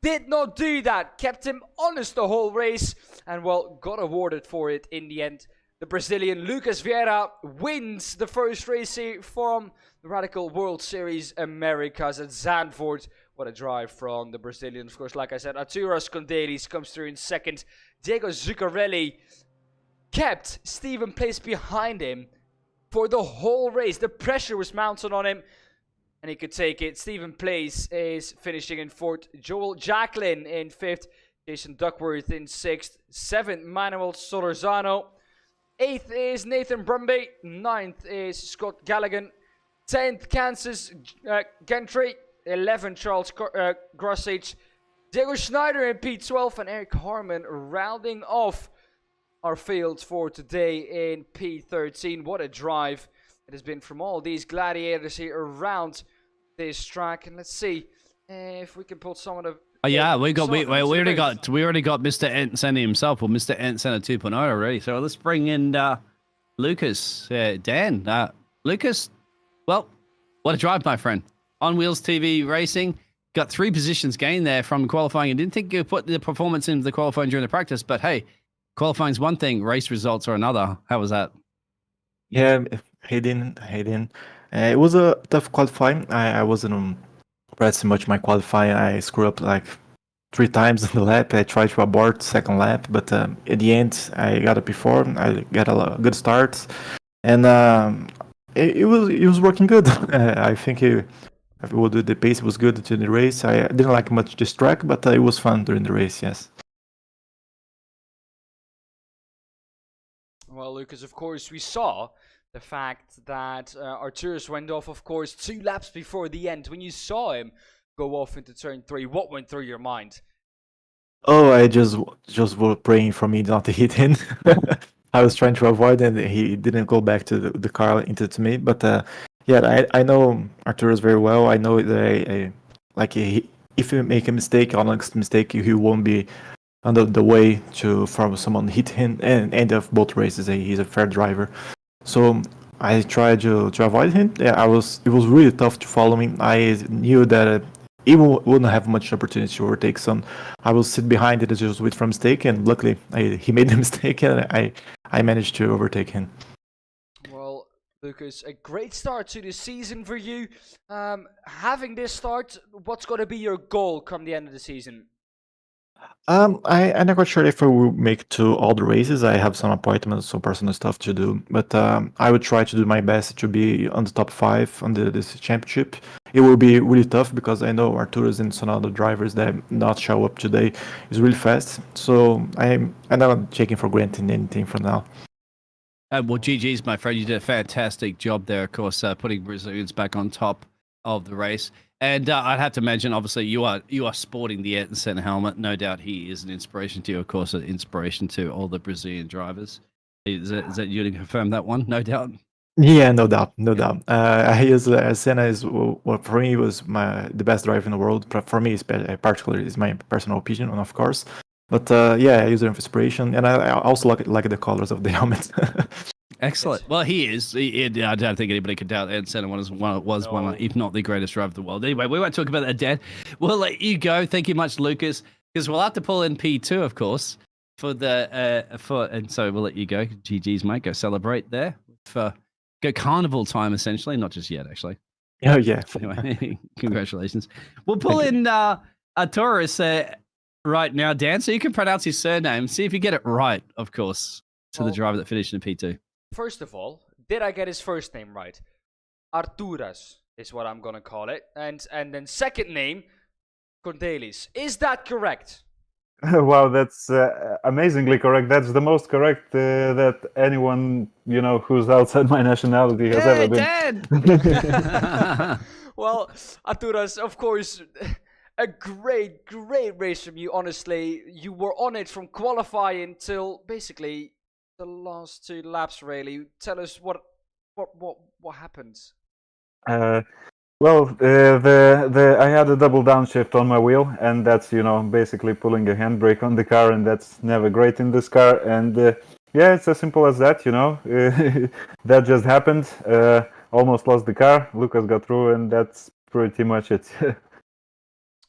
did not do that, kept him honest the whole race, and well, got awarded for it in the end. The Brazilian Lucas Vieira wins the first race here from the Radical World Series Americas at Zandvoort. What a drive from the Brazilian. Of course, like I said, Arturas Kondelis comes through in second. Diego Zuccarelli kept Stephen Place behind him for the whole race. The pressure was mounted on him, and he could take it. Stephen Place is finishing in 4th. Joel Jacqueline in 5th. Jason Duckworth in 6th. 7th, Manuel Solorzano. 8th is Nathan Brumby. 9th is Scott Galligan. 10th, Kansas Gentry. 11th, Charles Grossage. Diego Schneider in P12. And Eric Harmon rounding off our field for today in P13. What a drive it has been from all these gladiators here around this track. And let's see if we can pull some of the... Oh yeah, we already got Mr. Ayrton Senna himself, or Mr. Ayrton Senna 2.0 already. So let's bring in Lucas, Dan. Lucas, well, what a drive, my friend. On Wheels TV Racing, got 3 positions gained there from qualifying. I didn't think you put the performance into the qualifying during the practice, but hey, qualifying's one thing, race results are another. How was that? Yeah, Hayden. It was a tough qualifying. I wasn't pressing much my qualifying. I screwed up like 3 times in the lap. I tried to abort second lap, but at the end I got a P4. I got a good start, and it was working good. I think the pace was good during the race. I didn't like much this track, but it was fun during the race. Yes. Well, Lucas, of course, we saw the fact that Arturus went off, of course, 2 laps before the end. When you saw him go off into turn 3, what went through your mind? Oh, I just was praying for me not to hit him. I was trying to avoid, and he didn't go back to the car into to me. But yeah, I know Arturus very well. I know that if you make a mistake, honest mistake, he won't be under the way for someone hit him. And end of both races, he's a fair driver. So I tried to avoid him. Yeah, it was really tough to follow him. I knew that he wouldn't have much opportunity to overtake. So I will sit behind it and just wait for a mistake. And luckily, he made the mistake, and I managed to overtake him. Well, Lucas, a great start to the season for you. Having this start, what's going to be your goal come the end of the season? I'm not quite sure if I will make to all the races. I have some appointments, some personal stuff to do. But I would try to do my best to be on the top 5 on this championship. It will be really tough because I know Arturus and some other drivers that not show up today is really fast. So I'm not taking for granted anything for now. Well, GG's, my friend. You did a fantastic job there, of course, putting Brazilians back on top of the race. And I'd have to imagine, obviously, you are sporting the Ayrton helmet. No doubt he is an inspiration to you, of course, an inspiration to all the Brazilian drivers. Is that you to confirm that one? No doubt? Yeah, no doubt, no doubt. Senna is for me was the best driver in the world. But for me, particularly, is my personal opinion, of course. But yeah, I use it for inspiration, and I also like the colors of the helmet. Excellent. Well, he is. I don't think anybody could doubt Ed Senna was one, if not the greatest driver of the world. Anyway, we won't talk about that, Dan. We'll let you go. Thank you much, Lucas, because we'll have to pull in P2, of course, and so we'll let you go. GG's, mate. Go celebrate there. Go carnival time, essentially. Not just yet, actually. Oh, yeah. Anyway, congratulations. We'll pull in Arturus right now, Dan, so you can pronounce his surname. See if you get it right, of course, to the driver that finished in P2. First of all, did I get his first name right? Arturus is what I'm gonna call it, and then second name, Cordelis. Is that correct? Wow, that's amazingly correct. That's the most correct that anyone who's outside my nationality has ever been. Dan! Well, Arturus, of course, a great race from you. Honestly, you were on it from qualifying till basically the last 2 laps. Really, tell us what happened. Well, I had a double downshift on my wheel, and that's basically pulling a handbrake on the car, and that's never great in this car. And yeah, it's as simple as that. That just happened. Almost lost the car. Lucas got through, and that's pretty much it.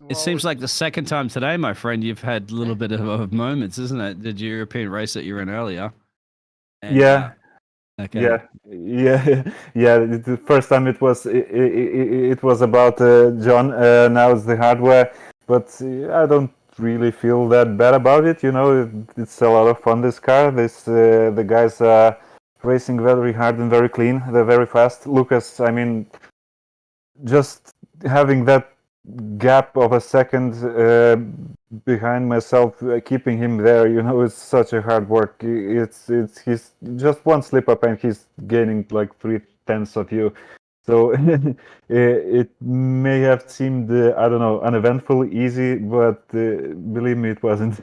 It seems like the second time today, my friend, you've had a little bit of moments, isn't it? The European race that you were in earlier. And, yeah. Okay. Yeah. The first time it was about John. Now it's the hardware, but I don't really feel that bad about it. It's a lot of fun. This car. The guys are racing very hard and very clean. They're very fast. Lucas, I mean, just having that gap of a second behind myself, keeping him there, it's such a hard work. He's just one slip up and he's gaining like 3/10 of you. So it may have seemed I don't know, uneventful, easy, but believe me, it wasn't.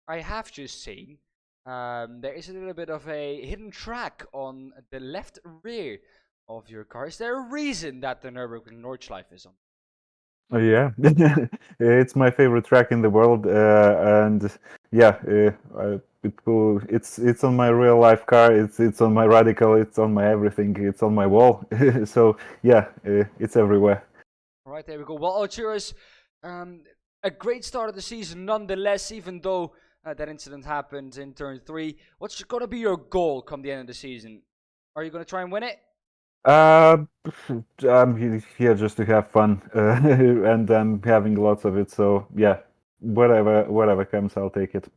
I have just seen there is a little bit of a hidden track on the left rear of your car. Is there a reason that the Nürburgring Nordschleife is on? Oh, yeah, it's my favorite track in the world, and yeah, it's on my real life car. It's on my radical. It's on my everything. It's on my wall. So yeah, it's everywhere. All right, there we go. Well, Arturus, a great start of the season nonetheless, even though that incident happened in turn 3. What's going to be your goal come the end of the season? Are you going to try and win it? I'm here just to have fun, and I'm having lots of it. So yeah, whatever comes, I'll take it.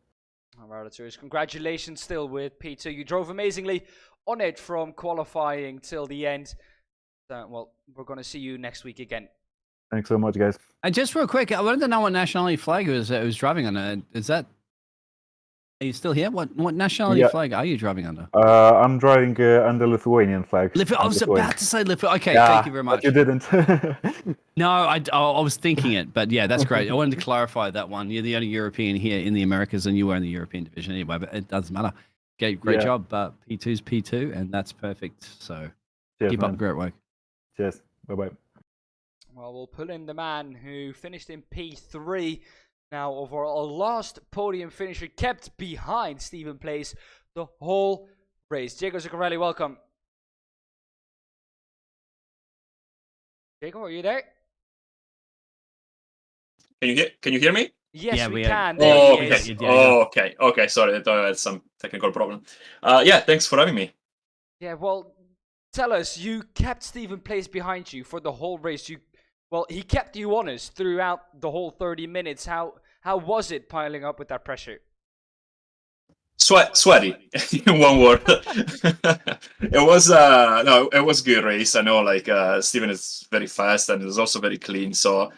All right, Arturus, congratulations still with P2. You drove amazingly on it from qualifying till the end. Well, we're going to see you next week again. Thanks so much, guys. And just real quick, I wanted to know what nationality flag it was driving on. Is that Are you still here? What nationality Yeah. flag are you driving under? I'm driving under Lithuanian flag. I was about to say Lithuania. Okay, Yeah, thank you very much. but you didn't. No, I was thinking it, but yeah, that's great. I wanted to clarify that one. You're the only European here in the Americas, and you were in the European division anyway, but it doesn't matter. Okay, great Yeah. job. P2's P2, and that's perfect. So Cheers, keep up man. the great work. Cheers. Bye-bye. Well, we'll pull in the man who finished in P3. Now, of our last podium finisher, kept behind Stephen Place the whole race. Diego Zuccarelli, welcome. Diego, are you there? Can you hear me? Yes, Yeah, we we can. Oh, There he is. okay. Okay. Sorry, I thought I had some technical problem. Yeah, thanks for having me. Yeah, well, tell us, you kept Stephen Place behind you for the whole race. Well, he kept you honest throughout the whole 30 minutes. How was it piling up with that pressure? Sweaty, in one word. It was it was good race. I know, like Steven is very fast and is also very clean. So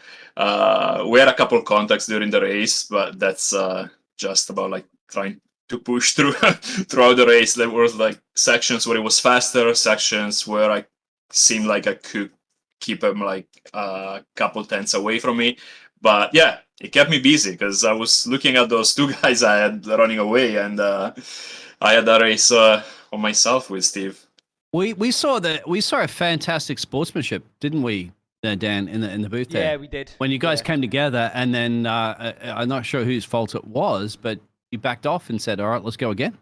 we had a couple contacts during the race, but that's just about like trying to push through throughout the race. There was like sections where it was faster, sections where I seemed like I could keep him like a couple tenths away from me. But yeah, it kept me busy because I was looking at those two guys I had running away, and I had that race on myself with Steve. We saw a fantastic sportsmanship, didn't we, Dan, in the booth there? Yeah, we did. When you guys came together, and then I'm not sure whose fault it was, but you backed off and said, "All right, let's go again."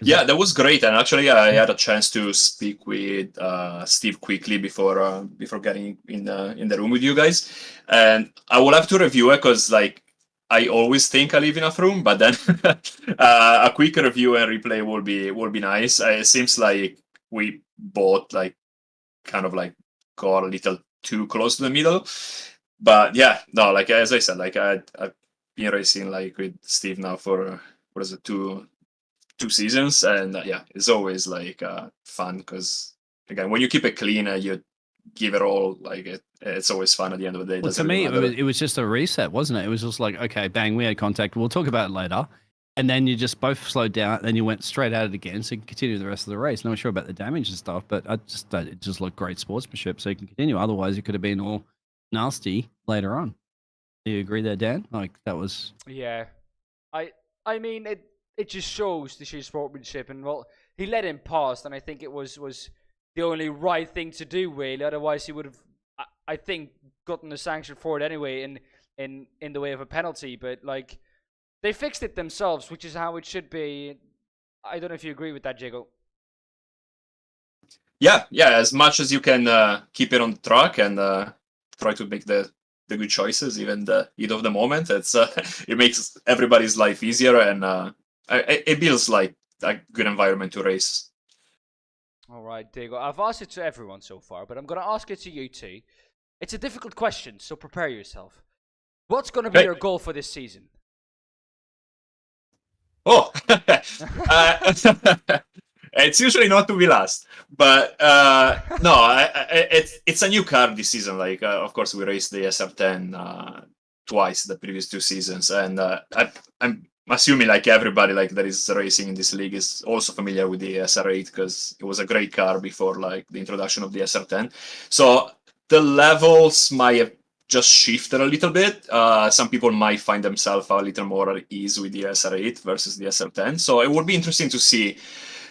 Yeah, that was great, and actually, I had a chance to speak with Steve quickly before getting in the room with you guys, and I will have to review it because like I always think I leave enough room, but then a quick review and replay will be nice. It seems like we both like kind of like got a little too close to the middle, but yeah, no, like as I said, like I've been racing like with Steve now for what is it, two seasons, and yeah, it's always like fun because again, when you keep it clean and you give it all, like it's always fun at the end of the day. Well, to me, it was just a reset, wasn't it? It was just like, okay, bang, we had contact. We'll talk about it later. And then you just both slowed down, and then you went straight at it again, so you can continue the rest of the race. Not sure about the damage and stuff, but it just looked great sportsmanship, so you can continue. Otherwise, it could have been all nasty later on. Do you agree there, Dan? Like that was. Yeah, I mean it just shows the sheer sportsmanship, and well, he let him pass, and I think it was the only right thing to do, really. Otherwise, he would have, I think, gotten a sanction for it anyway in the way of a penalty. But like, they fixed it themselves, which is how it should be. I don't know if you agree with that, Jiggle. Yeah, as much as you can keep it on the track and try to make the good choices, even the heat of the moment. It's it makes everybody's life easier, and it builds like a good environment to race. All right, Diego. I've asked it to everyone so far, but I'm going to ask it to you too. It's a difficult question, so prepare yourself. What's going to be your goal for this season? Oh, it's usually not to be last, but no, it's a new car this season. Like, of course, we raced the SR10 twice the previous 2 seasons, and I'm assuming like everybody like that is racing in this league is also familiar with the SR8 because it was a great car before like the introduction of the SR10. So the levels might have just shifted a little bit. Some people might find themselves a little more at ease with the SR8 versus the SR10. So it would be interesting to see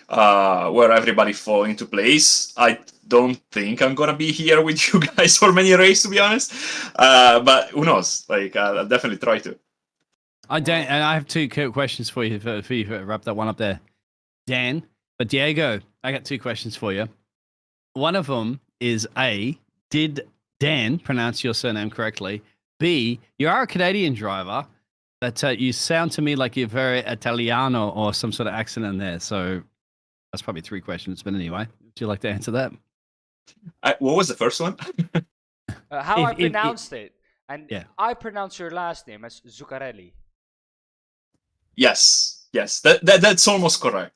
where everybody fall into place. I don't think I'm gonna be here with you guys for many races, to be honest. But who knows? Like, I'll definitely try to. Dan, and I have 2 questions for you to wrap that one up there, Dan. But Diego, I got 2 questions for you. One of them is A, did Dan pronounce your surname correctly? B, you are a Canadian driver, but you sound to me like you're very Italiano or some sort of accent in there. So that's probably 3 questions. But anyway, would you like to answer that? What was the first one? How I pronounced it. And yeah. I pronounce your last name as Zuccarelli. Yes. That's almost correct.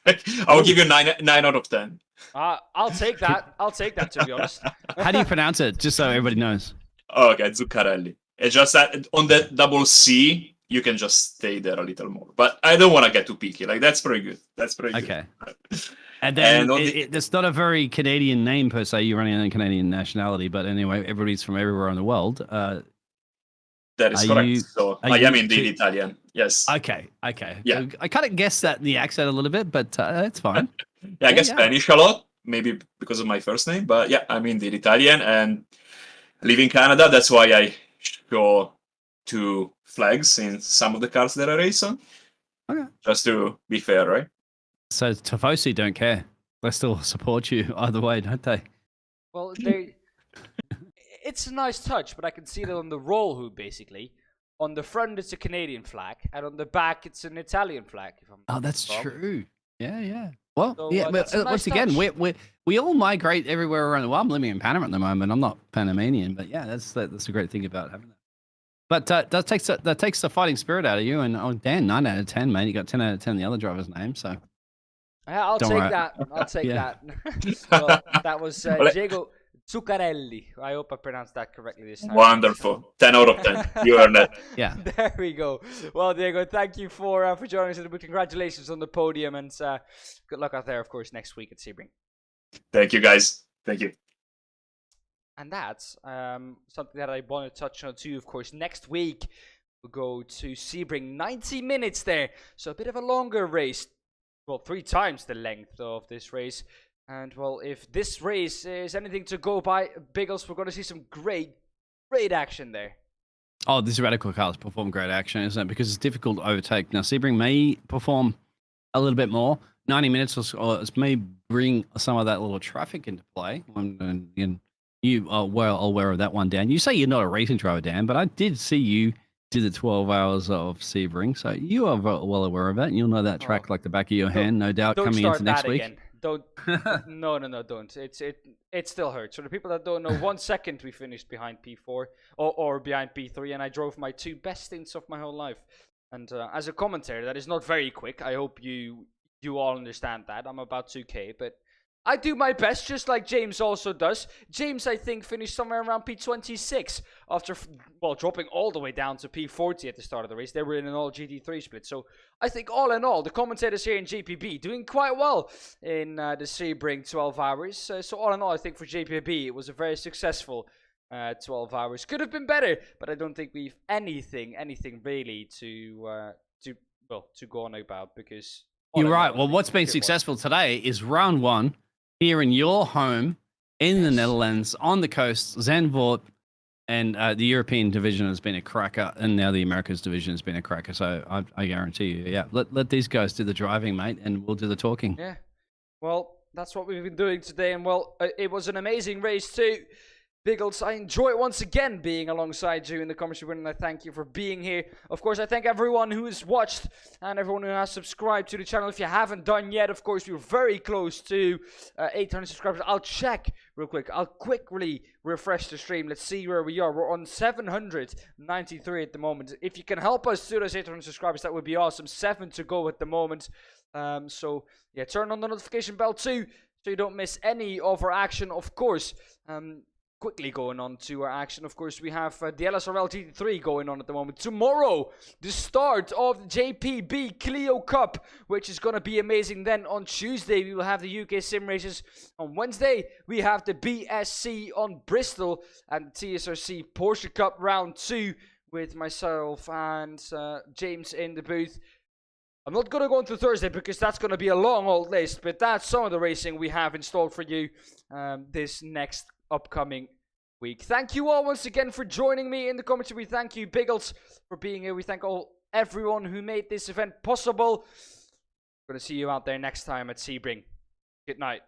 I will give you 9 out of 10. I'll take that. I'll take that, to be honest. How do you pronounce it? Just so everybody knows. Okay, Zuccarelli. It's just that on the double C, you can just stay there a little more. But I don't want to get too picky. Like, that's pretty good. That's pretty Okay. good. And then And on it's not a very Canadian name per se. You're running a Canadian nationality, but anyway, everybody's from everywhere in the world. That is Are correct. you- So are I am you indeed to- Italian. Yes. Okay. Yeah. I kind of guessed that in the accent a little bit, but it's fine. Yeah, I get yeah. Spanish a lot, maybe because of my first name. But yeah, I'm indeed Italian and live in Canada. That's why I show 2 flags in some of the cars that I race on. Okay. Just to be fair, right? So Tifosi don't care. They still support you either way, don't they? Well, it's a nice touch, but I can see it on the roll hood basically. On the front, it's a Canadian flag, and on the back, it's an Italian flag. If I'm Oh, not that's wrong. true. Yeah. Well, So, yeah. that's a nice Once again, touch. we all migrate everywhere around the world. I'm living in Panama at the moment. I'm not Panamanian, but yeah, that's a great thing about having that. But that takes the fighting spirit out of you. And Dan, 9 out of 10, mate. You got 10 out of 10 the other driver's name. So Yeah, I'll Don't take worry. that. I'll take Yeah. that. Well, that was Well, Diego Zuccarelli. I hope I pronounced that correctly this time. Wonderful. 10 out of 10. You earned it. yeah. There we go. Well, Diego, thank you for joining us. And congratulations on the podium, and good luck out there, of course, next week at Sebring. Thank you, guys. Thank you. And that's something that I want to touch on too. Of course, next week we'll go to Sebring, 90 minutes there, so a bit of a longer race. Well, 3 times the length of this race. And well, if this race is anything to go by, Biggles, we're going to see some great action there. Oh, this radical cars perform great action, isn't it? Because it's difficult to overtake. Now, Sebring may perform a little bit more. 90 minutes or it may bring some of that little traffic into play. And you are well aware of that one, Dan. You say you're not a racing driver, Dan, but I did see you do the 12 hours of Sebring, so you are well aware of it, and you'll know that track like the back of your hand, no doubt, coming into next week. Again. Don't. No, don't. It still hurts. For the people that don't know, 1 second we finished behind P4 or behind P3, and I drove my 2 best stints of my whole life. And as a commentator, that is not very quick. I hope you all understand that. I'm about 2K, but I do my best, just like James also does. James, I think, finished somewhere around P26 after, dropping all the way down to P40 at the start of the race. They were in an all GT3 split. So I think all in all, the commentators here in JPB doing quite well in the Sebring 12 hours. So all in all, I think for JPB, it was a very successful 12 hours. Could have been better, but I don't think we've anything really to go on about, because You're right. Well, what's been successful today is round 1 here in your home in the Netherlands on the coast, Zandvoort, and the European division has been a cracker, and now the Americas division has been a cracker. So I guarantee you, yeah, let these guys do the driving, mate, and we'll do the talking. Yeah. Well, that's what we've been doing today, and well, it was an amazing race too. Biggles, I enjoy it once again being alongside you in the commentary room, and I thank you for being here. Of course, I thank everyone who has watched and everyone who has subscribed to the channel. If you haven't done yet, of course, we're very close to 800 subscribers. I'll check real quick. I'll quickly refresh the stream. Let's see where we are. We're on 793 at the moment. If you can help us to those 800 subscribers, that would be awesome. 7 to go at the moment. So, yeah, turn on the notification bell too, so you don't miss any of our action, of course. Quickly going on to our action, of course, we have the LSRL GT3 going on at the moment. Tomorrow, the start of the JPB Clio Cup, which is going to be amazing. Then on Tuesday, we will have the UK Sim Races. On Wednesday, we have the BSC on Bristol and TSRC Porsche Cup Round 2 with myself and James in the booth. I'm not going to go into Thursday because that's going to be a long old list, but that's some of the racing we have installed for you this next upcoming week. Thank you all once again for joining me in the commentary. We thank you, Biggles, for being here. We thank everyone who made this event possible. We're going to see you out there next time at Sebring. Good night.